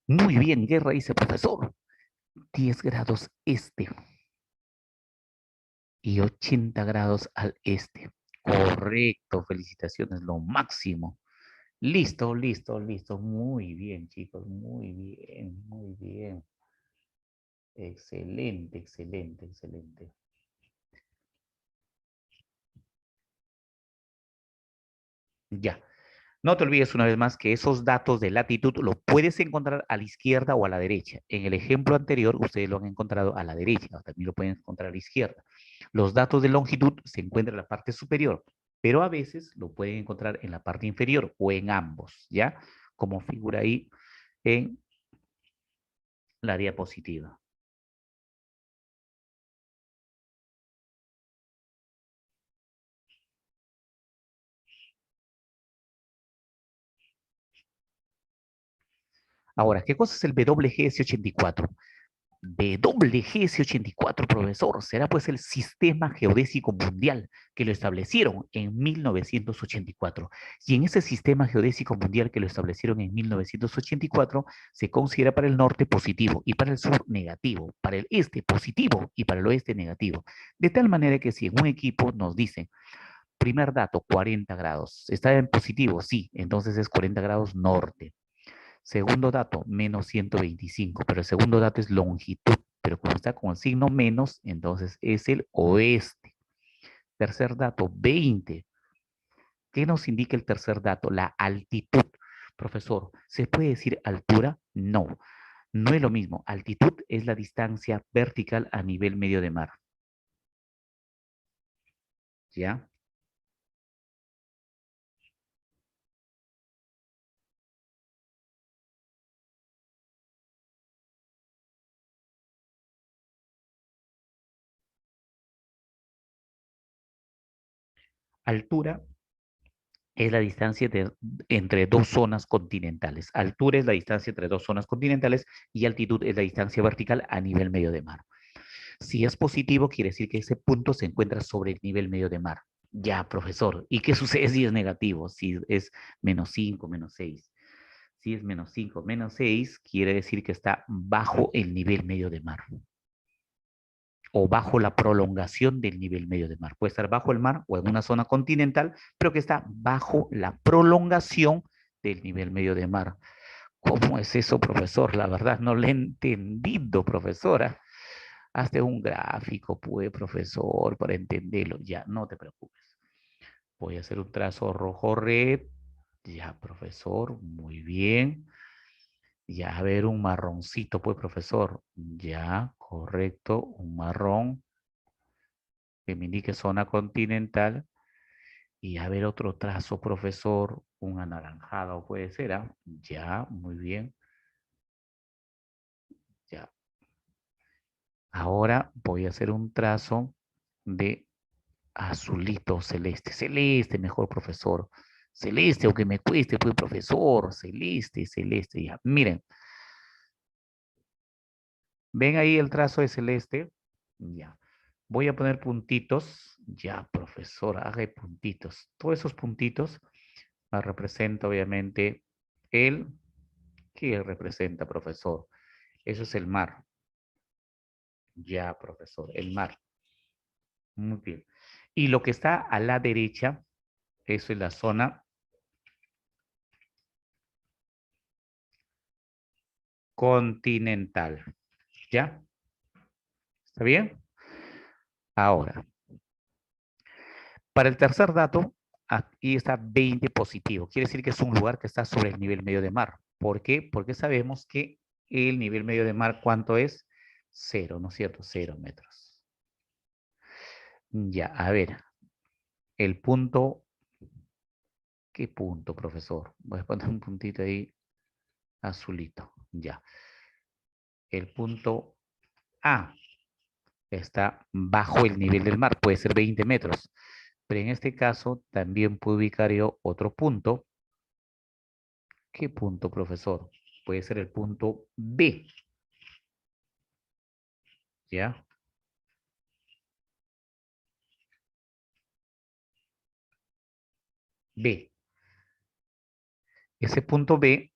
Muy bien, Guerra dice profesor. 10 grados este y 80 grados al este. Correcto, felicitaciones, lo máximo. Listo, listo, listo. Muy bien, chicos, muy bien, muy bien. Excelente, excelente, excelente. Ya. No te olvides una vez más que esos datos de latitud los puedes encontrar a la izquierda o a la derecha. En el ejemplo anterior, ustedes lo han encontrado a la derecha, o también lo pueden encontrar a la izquierda. Los datos de longitud se encuentran en la parte superior, pero a veces lo pueden encontrar en la parte inferior o en ambos, ¿ya? Como figura ahí en la diapositiva. Ahora, ¿qué cosa es el WGS84? WGS84, profesor, será pues el Sistema Geodésico Mundial que lo establecieron en 1984. Y en ese Sistema Geodésico Mundial que lo establecieron en 1984, se considera para el norte positivo y para el sur negativo, para el este positivo y para el oeste negativo. De tal manera que si en un equipo nos dicen, primer dato, 40 grados, ¿está en positivo? Sí, entonces es 40 grados norte. Segundo dato, menos 125, pero el segundo dato es longitud, pero como está con el signo menos, entonces es el oeste. Tercer dato, 20. ¿Qué nos indica el tercer dato? La altitud. Profesor, ¿se puede decir altura? No, no es lo mismo. Altitud es la distancia vertical a nivel medio de mar. ¿Ya? Altura es la distancia entre dos zonas continentales. Altura es la distancia entre dos zonas continentales y altitud es la distancia vertical a nivel medio de mar. Si es positivo, quiere decir que ese punto se encuentra sobre el nivel medio de mar. Ya, profesor. ¿Y qué sucede si es negativo? Si es menos 5, menos 6. Si es menos 5, menos 6, quiere decir que está bajo el nivel medio de mar o bajo la prolongación del nivel medio de mar. Puede estar bajo el mar o en una zona continental, pero que está bajo la prolongación del nivel medio de mar. ¿Cómo es eso, profesor? La verdad no le he entendido, profesora. Hazte un gráfico, pues, profesor, para entenderlo. Ya, no te preocupes. Voy a hacer un trazo rojo-red. Ya, profesor, muy bien. Ya, a ver, un marroncito, pues, profesor. Ya, correcto, un marrón que me indique zona continental. Y a ver, otro trazo, profesor. Un anaranjado puede ser, ¿ah? Ya, muy bien. Ya. Ahora voy a hacer un trazo de azulito celeste. Celeste, mejor profesor. Celeste, aunque me cueste, pues profesor. Celeste, celeste. Ya, miren. ¿Ven ahí el trazo de celeste? Ya. Voy a poner puntitos. Ya, profesor, haga puntitos. Todos esos puntitos representa obviamente el... ¿Qué representa, profesor? Eso es el mar. Ya, profesor, el mar. Muy bien. Y lo que está a la derecha, eso es la zona continental. ¿Ya? ¿Está bien? Ahora, para el tercer dato, aquí está 20 positivo. Quiere decir que es un lugar que está sobre el nivel medio de mar. ¿Por qué? Porque sabemos que el nivel medio de mar, ¿cuánto es? Cero, ¿no es cierto? 0 metros. Ya, a ver, el punto, ¿qué punto, profesor? Voy a poner un puntito ahí azulito. Ya. El punto A está bajo el nivel del mar, puede ser 20 metros. Pero en este caso también puedo ubicar yo otro punto. ¿Qué punto, profesor? Puede ser el punto B. ¿Ya? B. Ese punto B,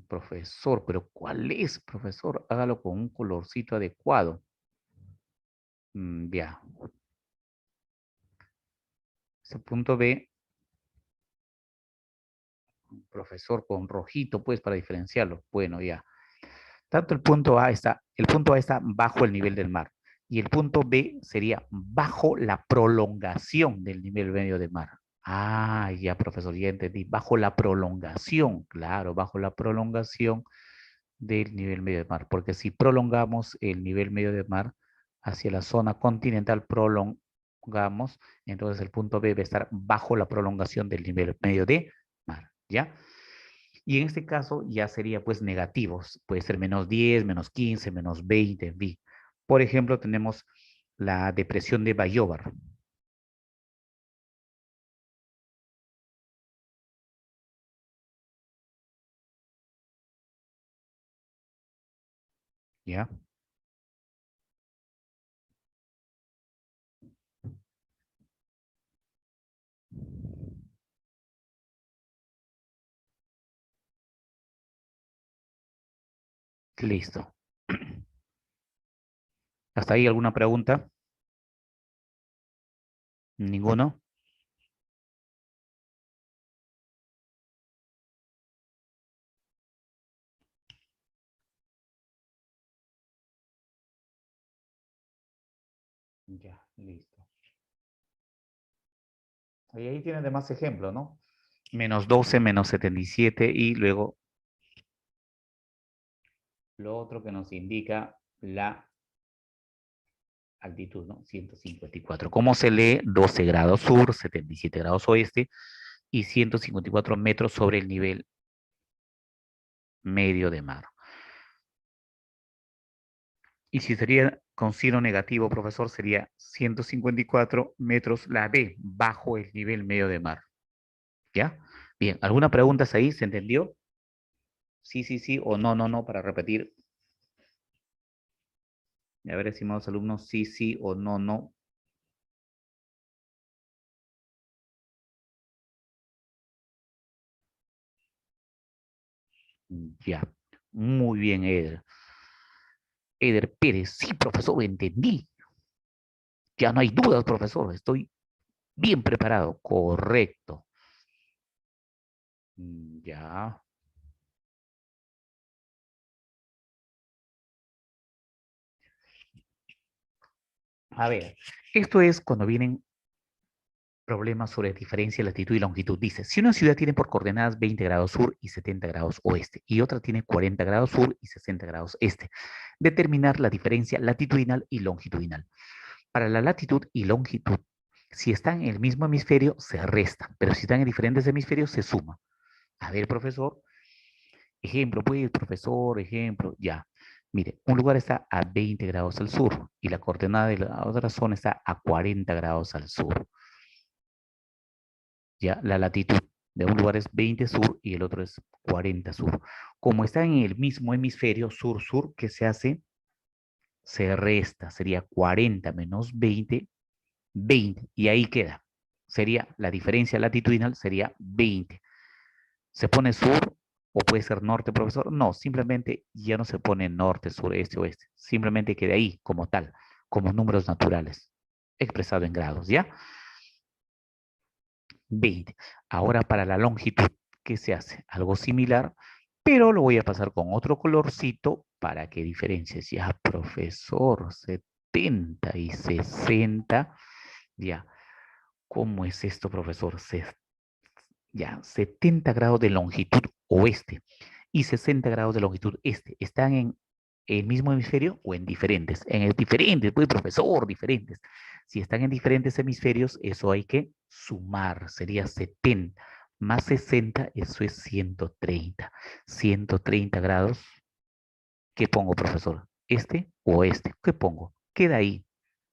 profesor, pero ¿cuál es, profesor? Hágalo con un colorcito adecuado. Ya. Ese punto B, profesor, con rojito, pues, para diferenciarlo. Bueno, ya. Tanto el punto A está bajo el nivel del mar y el punto B sería bajo la prolongación del nivel medio del mar. Ah, ya, profesor, ya entendí. Bajo la prolongación, claro, bajo la prolongación del nivel medio del mar. Porque si prolongamos el nivel medio del mar hacia la zona continental, prolongamos, entonces el punto B debe estar bajo la prolongación del nivel medio de mar, ¿ya? Y en este caso ya sería pues negativos. Puede ser -10, -15, -20, en fin. Por ejemplo, tenemos la depresión de Bayóvar. ¿Ya? Listo. ¿Hasta ahí alguna pregunta? ¿Ninguno? Ya, listo. Y ahí tienen demás ejemplos, ¿no? -12, -77 y luego lo otro que nos indica la altitud, ¿no? 154. ¿Cómo se lee? 12 grados sur, 77 grados oeste y 154 metros sobre el nivel medio de mar. Y si sería con signo negativo, profesor, sería 154 metros la B, bajo el nivel medio de mar. ¿Ya? Bien, ¿alguna pregunta ahí? ¿Se entendió? Sí, sí, sí, o no, no, no, para repetir. A ver, estimados alumnos, sí, sí o no, no. Ya. Muy bien, Eder. Eder Pérez, sí, profesor, entendí. Ya no hay dudas, profesor, estoy bien preparado. Correcto. Ya. A ver, esto es cuando vienen problemas sobre diferencia de latitud y longitud. Dice, si una ciudad tiene por coordenadas 20 grados sur y 70 grados oeste y otra tiene 40 grados sur y 60 grados este, determinar la diferencia latitudinal y longitudinal. Para la latitud y longitud, Si están en el mismo hemisferio, se resta, pero si están en diferentes hemisferios, se suma. A ver, profesor, ejemplo, pues, profesor, ejemplo, ya. Mire, un lugar está a 20 grados al sur y la coordenada de la otra zona está a 40 grados al sur. Ya, la latitud de un lugar es 20 sur y el otro es 40 sur. Como están en el mismo hemisferio sur-sur, ¿qué se hace? Se resta, sería 40 menos 20, 20, y ahí queda. Sería, la diferencia latitudinal sería 20. ¿Se pone sur o puede ser norte, profesor? No, simplemente ya no se pone norte, sur, este, oeste. Simplemente queda ahí como tal, como números naturales, expresado en grados, ¿ya? 20. Ahora para la longitud, ¿qué se hace? Algo similar, pero lo voy a pasar con otro colorcito para que diferencies. Ya, profesor, 70 y 60. Ya, ¿cómo es esto, profesor? Ya, 70 grados de longitud oeste y 60 grados de longitud este. ¿Están en el mismo hemisferio o en diferentes? En el diferentes, pues, profesor, diferentes. Si están en diferentes hemisferios, eso hay que sumar. Sería 70 más 60, eso es 130. 130 grados. ¿Qué pongo, profesor? ¿Este o este? ¿Qué pongo? Queda ahí.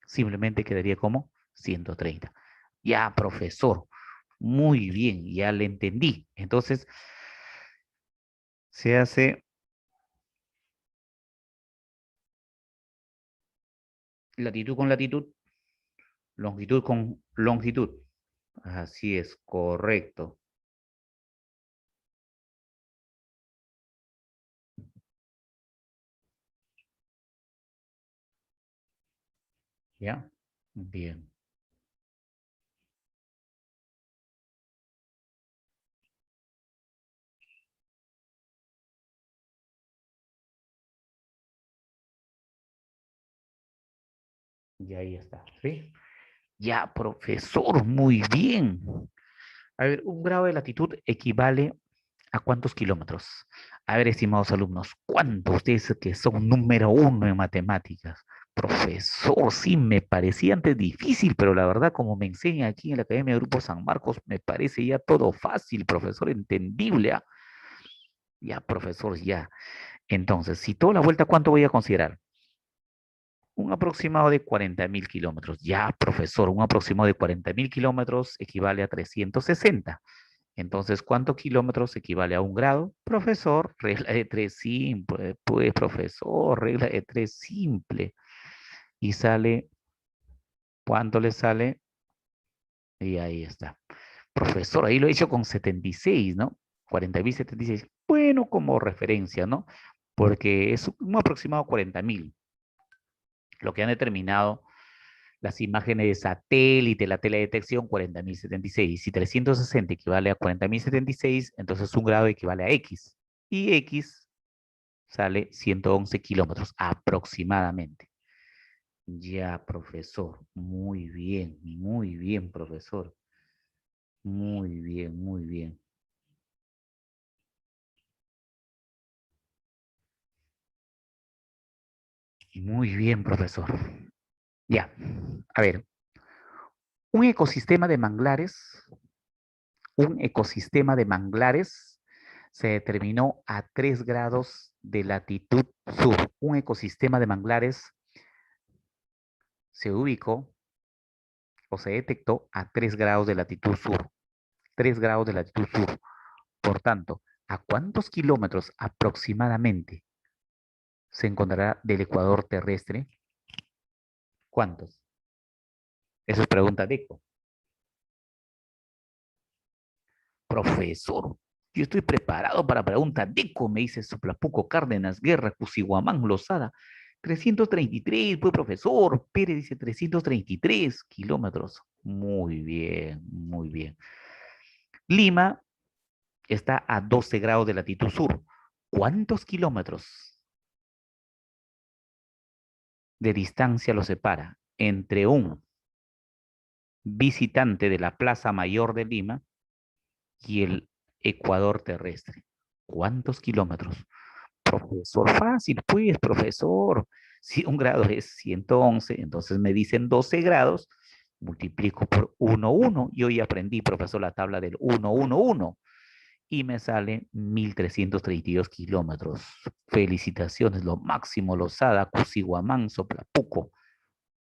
Simplemente quedaría como 130. Ya, profesor. Muy bien, ya le entendí. Entonces, se hace latitud con latitud, longitud con longitud. Así es, correcto. ¿Ya? Bien. Y ahí está. ¿Sí? Ya, profesor, muy bien. A ver, un grado de latitud equivale a cuántos kilómetros. A ver, estimados alumnos, ¿cuántos ustedes que son número uno en matemáticas? Profesor, sí, me parecía antes difícil, pero la verdad, como me enseña aquí en la Academia de Grupo San Marcos, me parece ya todo fácil, profesor, entendible. ¿Ah? Ya, profesor, ya. Entonces, si toda la vuelta, ¿cuánto voy a considerar? Un aproximado de 40.000 kilómetros. Ya, profesor, un aproximado de 40.000 kilómetros equivale a 360. Entonces, ¿cuántos kilómetros equivale a un grado? Profesor, regla de tres simple. Pues, profesor, regla de tres simple. Y sale, ¿cuánto le sale? Y ahí está. Profesor, ahí lo he hecho con 76, ¿no? 40.076. Bueno, como referencia, ¿no? Porque es un aproximado 40.000. Lo que han determinado las imágenes de satélite, la teledetección, 40.076. Si 360 equivale a 40.076, entonces un grado equivale a X. Y X sale 111 kilómetros aproximadamente. Ya, profesor. Muy bien, profesor. Muy bien, muy bien. Muy bien, profesor. Ya, a ver, un ecosistema de manglares, un ecosistema de manglares se determinó a 3 grados de latitud sur. Un ecosistema de manglares se ubicó o se detectó a 3 grados de latitud sur. 3 grados de latitud sur. Por tanto, ¿a cuántos kilómetros aproximadamente se encontrará del ecuador terrestre? ¿Cuántos? Eso es pregunta de eco. Profesor, yo estoy preparado para pregunta de eco, me dice Soplapuco Cárdenas, Guerra, Cusiguamán, Lozada. 333, pues profesor. Pérez dice 333 kilómetros. Muy bien, muy bien. Lima está a 12 grados de latitud sur. ¿Cuántos kilómetros de distancia lo separa entre un visitante de la Plaza Mayor de Lima y el ecuador terrestre? ¿Cuántos kilómetros? Profesor, fácil, pues, profesor. Si un grado es 111, entonces me dicen 12 grados, multiplico por 1, 1. Y hoy aprendí, profesor, la tabla del 1, 1, 1. Y me sale 1332 kilómetros. Felicitaciones, lo máximo, Losada, Cusihuamán, Soplapuco.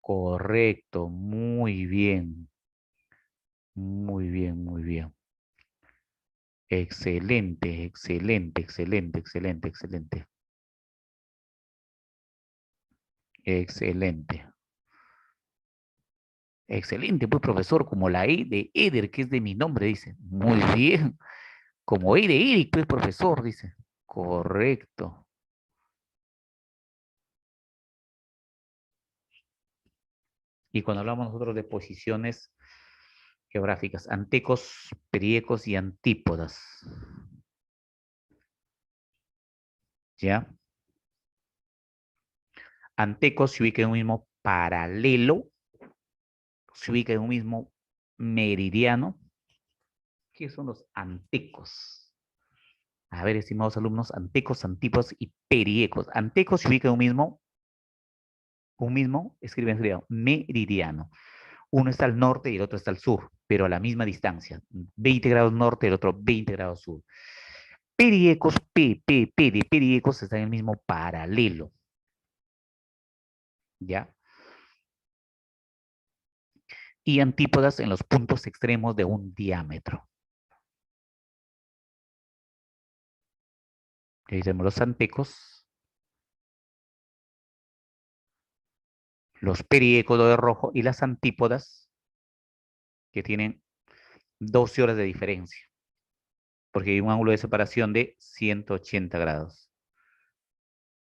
Correcto, muy bien, muy bien, muy bien. Excelente, excelente, excelente, excelente, excelente. Excelente. Excelente, pues profesor, como la E de Eder, que es de mi nombre, dice. Muy bien. Como E de Eric, pues profesor, dice. Correcto. Y cuando hablamos nosotros de posiciones geográficas, antecos, periecos y antípodas. ¿Ya? Antecos se ubica en un mismo paralelo, se ubica en un mismo meridiano. ¿Qué son los antecos? A ver, estimados alumnos, antecos, antípodas y periecos. Antecos se ubica en escriben meridiano. Uno está al norte y el otro está al sur, pero a la misma distancia. 20 grados norte y el otro 20 grados sur. Periecos, P de periecos están en el mismo paralelo. ¿Ya? Y antípodas en los puntos extremos de un diámetro. Ahí tenemos los antecos, los periecos de rojo y las antípodas que tienen 12 horas de diferencia, porque hay un ángulo de separación de 180 grados.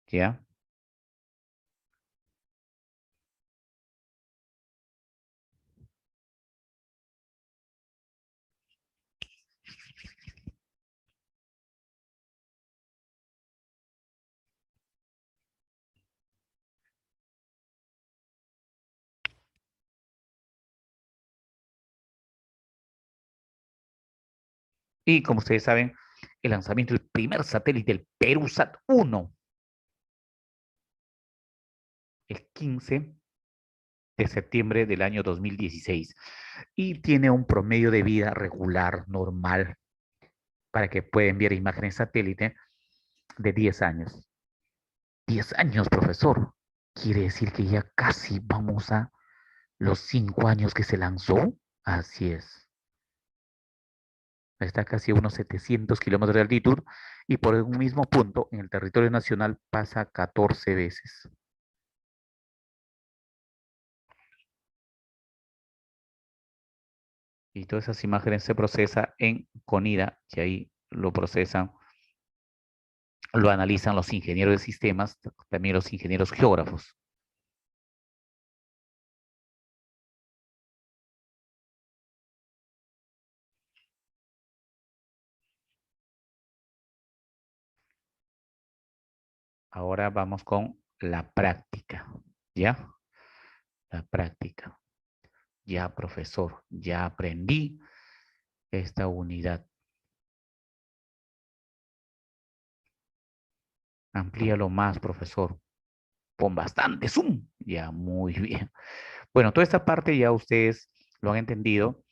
¿Ya? Y como ustedes saben, el lanzamiento del primer satélite, el Perusat 1, el 15 de septiembre del año 2016. Y tiene un promedio de vida regular, normal, para que pueda enviar imágenes satélite de 10 años. 10 años, profesor. Quiere decir que ya casi vamos a los 5 años que se lanzó. Así es. Está casi a unos 700 kilómetros de altitud y por un mismo punto en el territorio nacional pasa 14 veces. Y todas esas imágenes se procesan en CONIDA, que ahí lo procesan, lo analizan los ingenieros de sistemas, también los ingenieros geógrafos. Ahora vamos con la práctica, ¿ya? La práctica. Ya, profesor, ya aprendí esta unidad. Amplíalo más, profesor. Pon bastante zoom. Ya, muy bien. Bueno, toda esta parte ya ustedes lo han entendido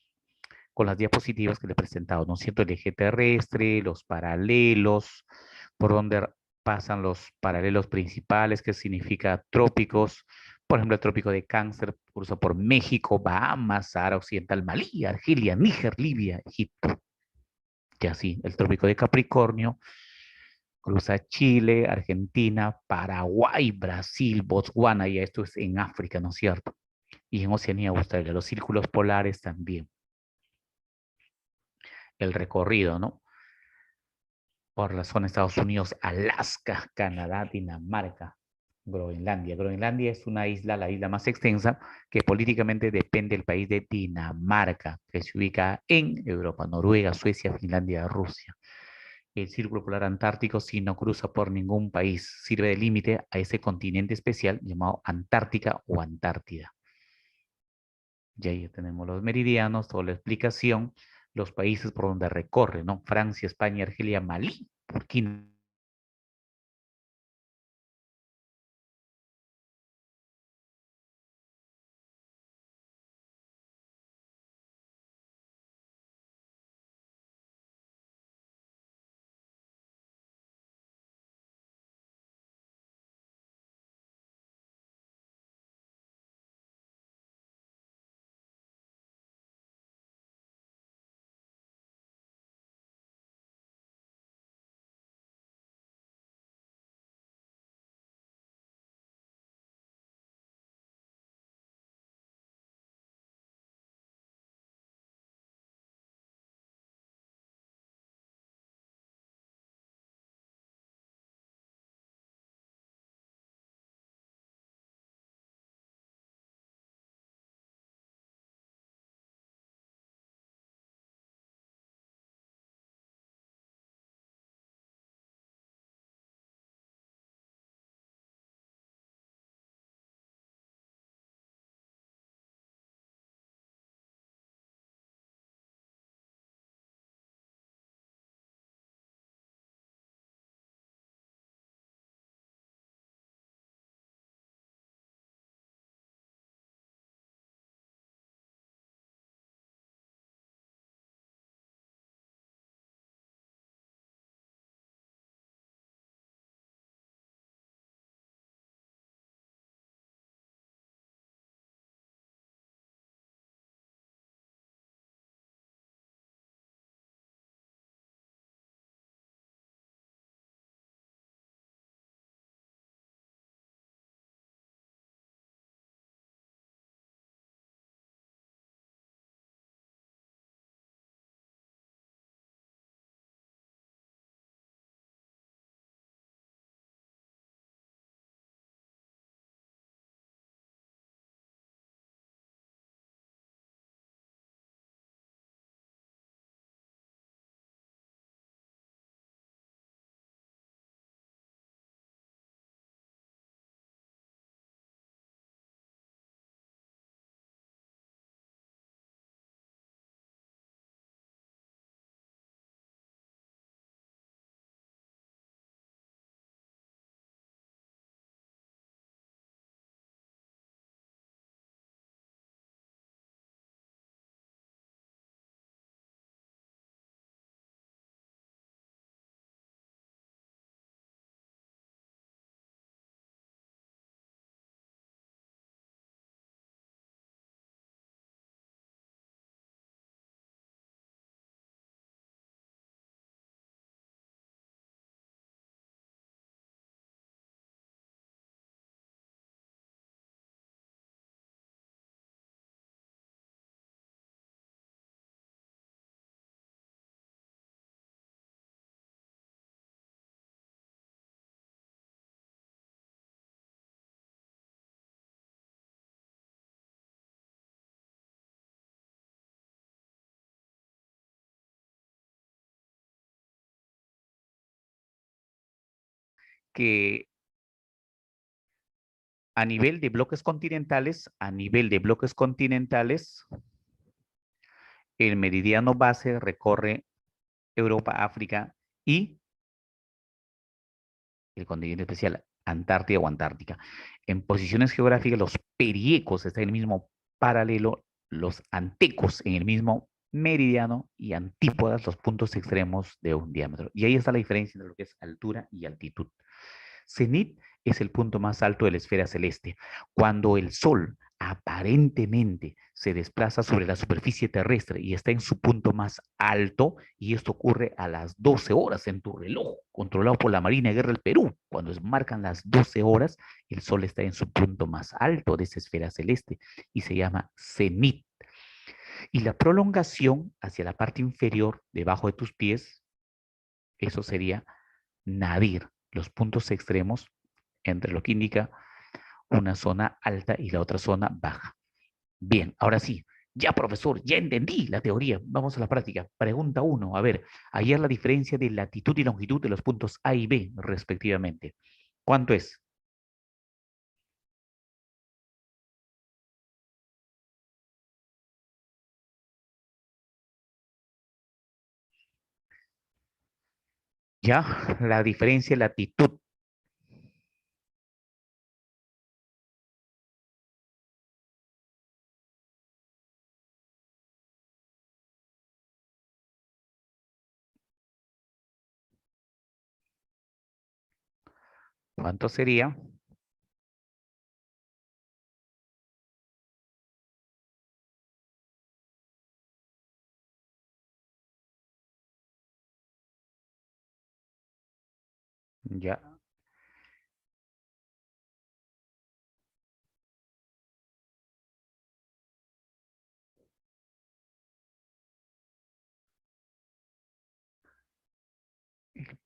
con las diapositivas que le he presentado, ¿no es cierto? El eje terrestre, los paralelos, por donde pasan los paralelos principales, que significa trópicos. Por ejemplo, el trópico de Cáncer cruza por México, Bahamas, Sahara Occidental, Malí, Argelia, Níger, Libia, Egipto. Y así, el trópico de Capricornio cruza Chile, Argentina, Paraguay, Brasil, Botswana, y esto es en África, ¿no es cierto? Y en Oceanía, Australia, los círculos polares también. El recorrido, ¿no? Por la zona de Estados Unidos, Alaska, Canadá, Dinamarca, Groenlandia. Groenlandia es una isla, la isla más extensa, que políticamente depende del país de Dinamarca, que se ubica en Europa, Noruega, Suecia, Finlandia, Rusia. El Círculo Polar Antártico, si no cruza por ningún país, sirve de límite a ese continente especial llamado Antártica o Antártida. Y ahí tenemos los meridianos, toda la explicación, los países por donde recorre, ¿no? Francia, España, Argelia, Malí, Burkina que a nivel de bloques continentales, el meridiano base recorre Europa, África y el continente especial, Antártida o Antártica. En posiciones geográficas, los periecos están en el mismo paralelo, los antecos en el mismo meridiano y antípodas los puntos extremos de un diámetro. Y ahí está la diferencia entre lo que es altura y altitud. Cenit es el punto más alto de la esfera celeste. Cuando el Sol aparentemente se desplaza sobre la superficie terrestre y está en su punto más alto, y esto ocurre a las 12 horas en tu reloj, controlado por la Marina de Guerra del Perú. Cuando marcan las 12 horas, el Sol está en su punto más alto de esa esfera celeste y se llama cenit. Y la prolongación hacia la parte inferior, debajo de tus pies, eso sería nadir, los puntos extremos entre lo que indica una zona alta y la otra zona baja. Bien, ahora sí, ya profesor, ya entendí la teoría. Vamos a la práctica. Pregunta 1. A ver, hallar la diferencia de latitud y longitud de los puntos A y B, respectivamente. ¿Cuánto es? Ya, la diferencia de latitud. ¿Cuánto sería? Ya,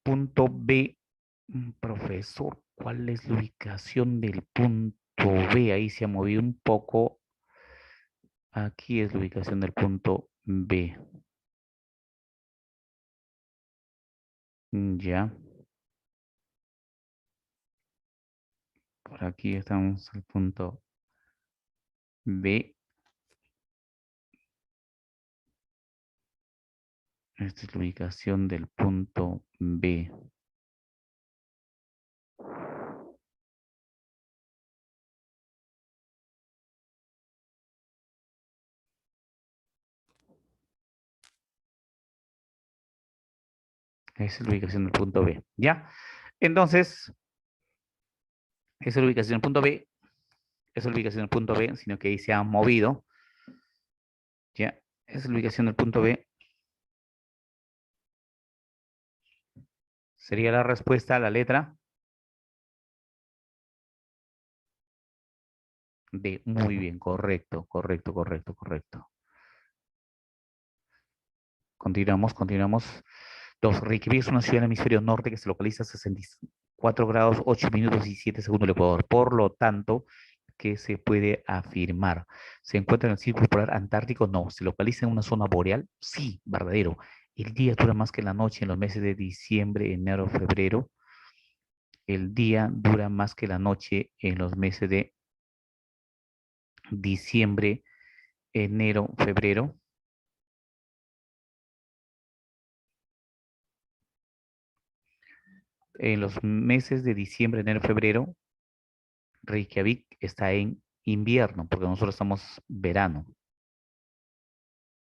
punto B. Profesor, ¿cuál es la ubicación del punto B? Ahí se ha movido un poco. Aquí es la ubicación del punto B. Ya, por aquí estamos al punto B. Esta es la ubicación del punto B. Esa es la ubicación del punto B. ¿Ya? Entonces, esa es la ubicación del punto B. Esa es la ubicación del punto B, sino que ahí se ha movido. ¿Ya? Esa es la ubicación del punto B. Sería la respuesta a la letra D. Muy bien, correcto, correcto, correcto, correcto. Continuamos, continuamos. 2. Reykjavik es una ciudad en el hemisferio norte que se localiza a 64 grados, 8 minutos y 7 segundos del Ecuador. Por lo tanto, ¿qué se puede afirmar? ¿Se encuentra en el círculo polar antártico? No. ¿Se localiza en una zona boreal? Sí, verdadero. El día dura más que la noche en los meses de diciembre, enero, febrero. El día dura más que la noche en los meses de diciembre, enero, febrero. En los meses de diciembre, enero, febrero, Reykjavik está en invierno, porque nosotros estamos verano.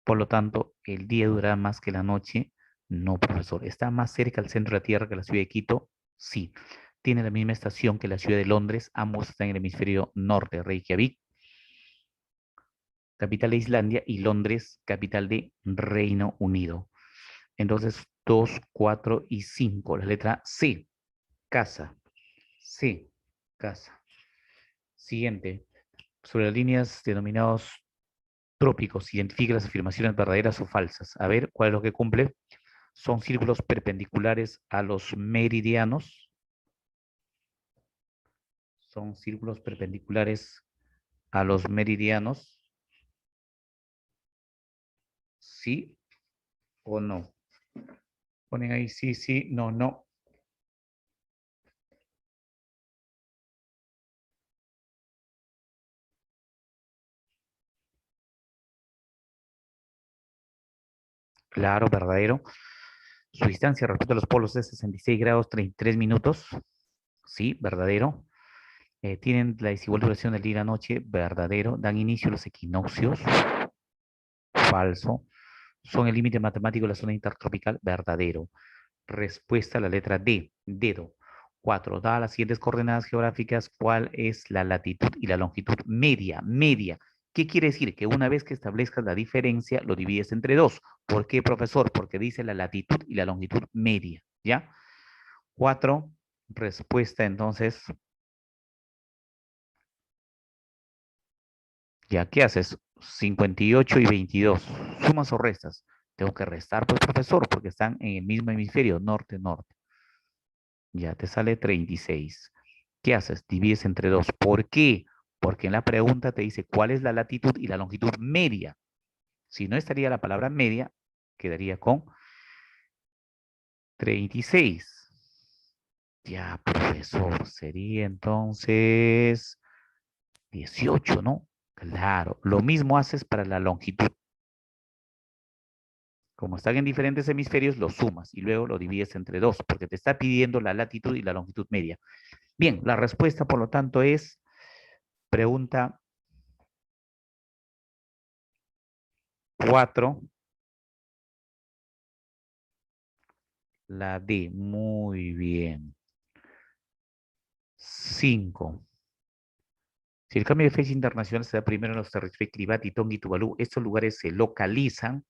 Por lo tanto, el día dura más que la noche. No, profesor. ¿Está más cerca al centro de la Tierra que la ciudad de Quito? Sí. Tiene la misma estación que la ciudad de Londres. Ambos están en el hemisferio norte. Reykjavik, capital de Islandia, y Londres, capital de Reino Unido. Entonces, 2, 4 y 5. La letra C, casa. C, casa. Siguiente. Sobre las líneas denominados trópicos, identifique las afirmaciones verdaderas o falsas. A ver, ¿cuál es lo que cumple? Son círculos perpendiculares a los meridianos. Son círculos perpendiculares a los meridianos. ¿Sí o no? Ponen ahí sí, sí, no, no. Claro, verdadero. Su distancia respecto a los polos es 66 grados 33 minutos. Sí, verdadero. Tienen la desigual duración del día y la noche. Verdadero. Dan inicio a los equinoccios. Falso. Son el límite matemático de la zona intertropical. Verdadero. Respuesta a la letra D. Dedo. 4. Dadas las siguientes coordenadas geográficas, ¿cuál es la latitud y la longitud media? Media. ¿Qué quiere decir? Que una vez que establezcas la diferencia, lo divides entre dos. ¿Por qué, profesor? Porque dice la latitud y la longitud media. ¿Ya? 4. Respuesta entonces. ¿Ya qué haces? 58 y 22. ¿Sumas o restas? Tengo que restar, pues, profesor, porque están en el mismo hemisferio, norte-norte. Ya te sale 36. ¿Qué haces? Divides entre dos. ¿Por qué? Porque en la pregunta te dice cuál es la latitud y la longitud media. Si no estaría la palabra media, quedaría con 36. Ya, profesor, sería entonces 18, ¿no? Claro, lo mismo haces para la longitud. Como están en diferentes hemisferios, lo sumas y luego lo divides entre dos, porque te está pidiendo la latitud y la longitud media. Bien, la respuesta, por lo tanto, es pregunta 4, la D. Muy bien. 5. Si el cambio de fecha internacional se da primero en los territorios de Kiribati, Tonga y Tuvalu, estos lugares se localizan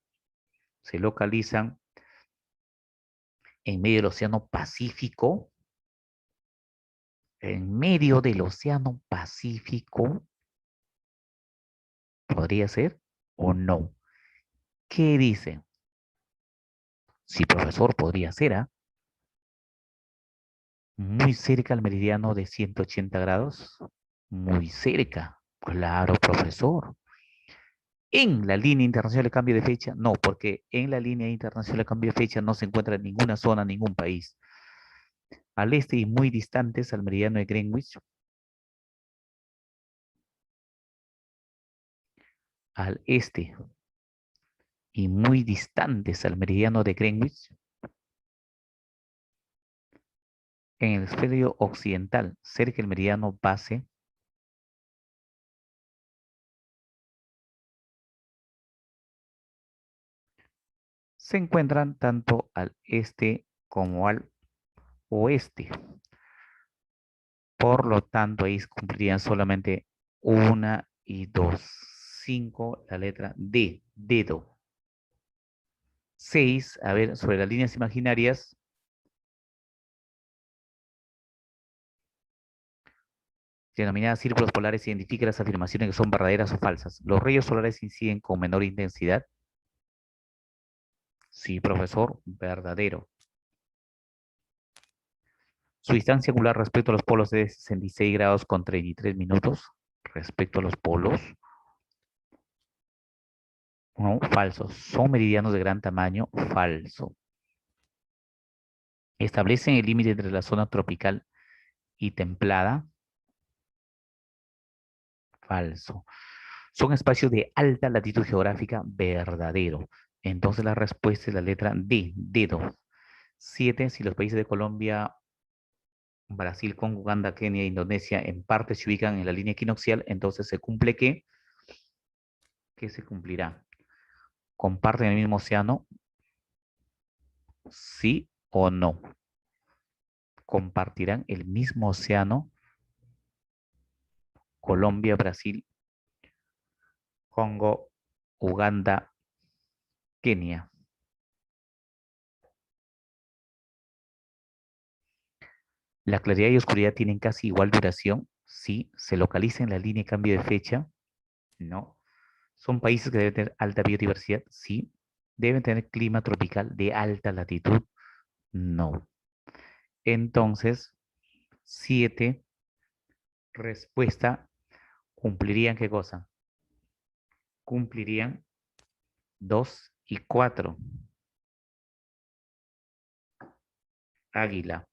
en medio del Océano Pacífico, en medio del Océano Pacífico, podría ser o no. ¿Qué dice? Sí, profesor, podría ser, ¿ah? Muy cerca al meridiano de 180 grados. Muy cerca. Claro, profesor. En la línea internacional de cambio de fecha, no, porque en la línea internacional de cambio de fecha no se encuentra ninguna zona, ningún país. Al este y muy distantes al meridiano de Greenwich, al este y muy distantes al meridiano de Greenwich, en el hemisferio occidental, cerca del meridiano base, se encuentran tanto al este como al oeste. Por lo tanto, ahí cumplirían solamente una y dos. 5, la letra D, dedo. 6, a ver, sobre las líneas imaginarias, denominadas círculos polares, identifica las afirmaciones que son verdaderas o falsas. ¿Los rayos solares inciden con menor intensidad? Sí, profesor, verdadero. Su distancia angular respecto a los polos es de 66 grados con 33 minutos. Respecto a los polos, no, falso. Son meridianos de gran tamaño, falso. Establecen el límite entre la zona tropical y templada, falso. Son espacios de alta latitud geográfica, verdadero. Entonces la respuesta es la letra D, dedo. 7, si los países de Colombia, Brasil, Congo, Uganda, Kenia e Indonesia en parte se ubican en la línea equinoccial, entonces se cumple ¿qué? ¿Qué se cumplirá? ¿Comparten el mismo océano? ¿Sí o no? ¿Compartirán el mismo océano Colombia, Brasil, Congo, Uganda, Kenia? La claridad y oscuridad tienen casi igual duración. Sí. ¿Se localiza en la línea de cambio de fecha? No. ¿Son países que deben tener alta biodiversidad? Sí. ¿Deben tener clima tropical de alta latitud? No. Entonces, 7, respuesta, ¿cumplirían qué cosa? Cumplirían 2 y 4. Águila.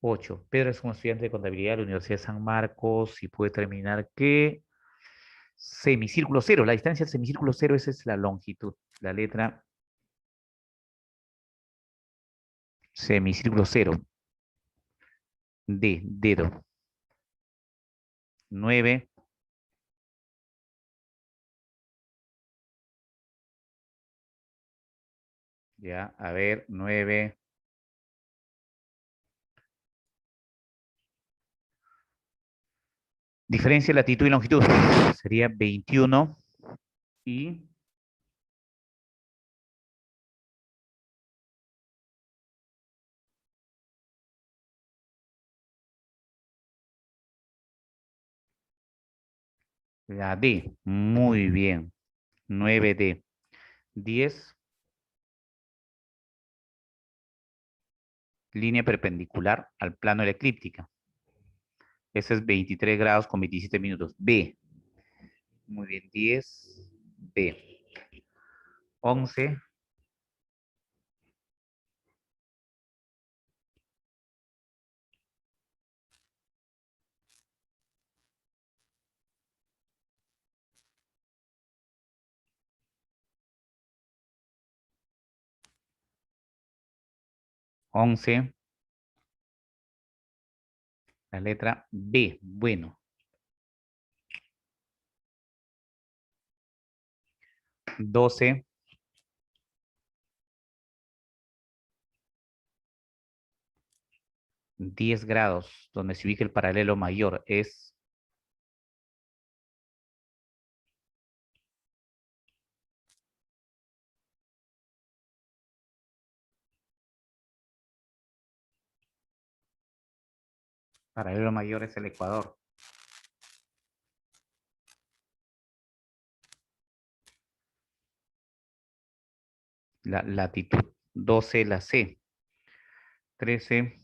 8. Pedro es un estudiante de contabilidad de la Universidad de San Marcos y puede terminar que semicírculo cero. La distancia del semicírculo cero, esa es la longitud. La letra semicírculo cero. D, dedo. 9. Ya, a ver, 9. Diferencia de latitud y longitud. Sería 21 y D. Muy bien. 9D. 10. Línea perpendicular al plano de la eclíptica. Ese es 23 grados con 27 minutos. B. Muy bien. 10. B. 11. 11. La letra B. Bueno. 12. 10 grados, donde se ubica el paralelo mayor, es paralelo mayor es el Ecuador. La latitud 12, la C. 13.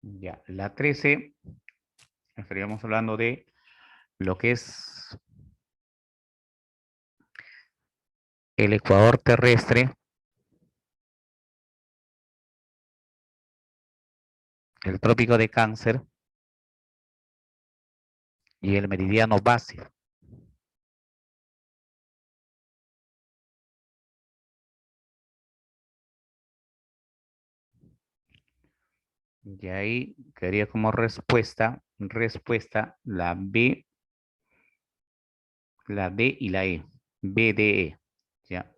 Ya, la 13, estaríamos hablando de lo que es el Ecuador terrestre, el trópico de Cáncer y el meridiano base. Y ahí quedaría como respuesta la B, la D y la E. B, D, E. Ya.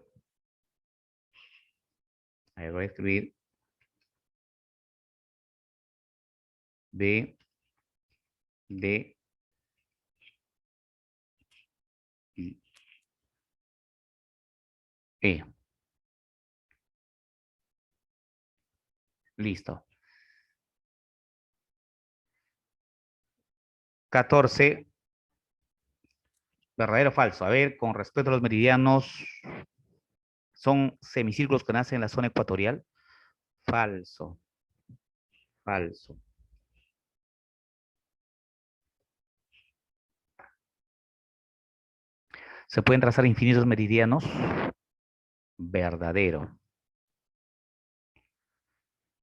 Ahí voy a escribir B, D y E. Listo. 14, verdadero o falso. A ver, con respecto a los meridianos, ¿son semicírculos que nacen en la zona ecuatorial? Falso, falso. ¿Se pueden trazar infinitos meridianos? Verdadero.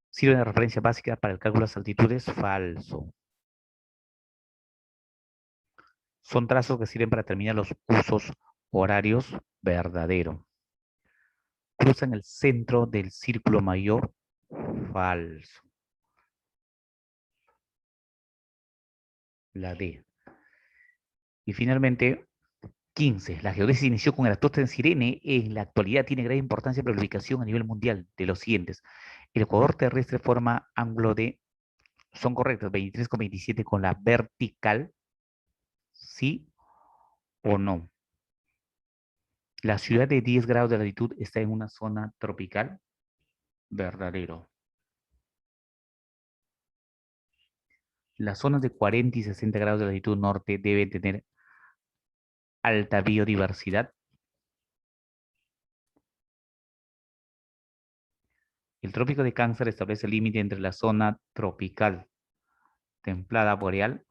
¿Sirve de referencia básica para el cálculo de las altitudes? Falso. ¿Son trazos que sirven para determinar los usos horarios? Verdadero. ¿Cruzan el centro del círculo mayor? Falso. La D. Y finalmente, 15. La geodesia inició con Eratóstenes y Cirene. En la actualidad tiene gran importancia para la ubicación a nivel mundial de los siguientes. El ecuador terrestre forma ángulo de... Son correctas, 23,27 con la vertical. ¿Sí o no? La ciudad de 10 grados de latitud está en una zona tropical. Verdadero. Las zonas de 40 y 60 grados de latitud norte deben tener alta biodiversidad. El trópico de Cáncer establece el límite entre la zona tropical templada boreal.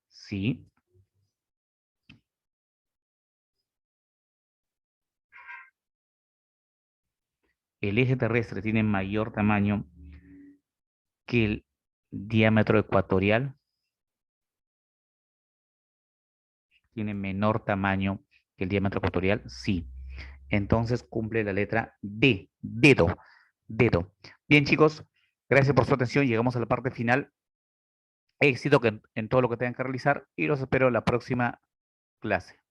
Sí. El eje terrestre tiene mayor tamaño que el diámetro ecuatorial. Tiene menor tamaño que el diámetro ecuatorial. Sí. Entonces cumple la letra D. Dedo. Dedo. Bien, chicos. Gracias por su atención. Llegamos a la parte final. Éxito en todo lo que tengan que realizar y los espero en la próxima clase.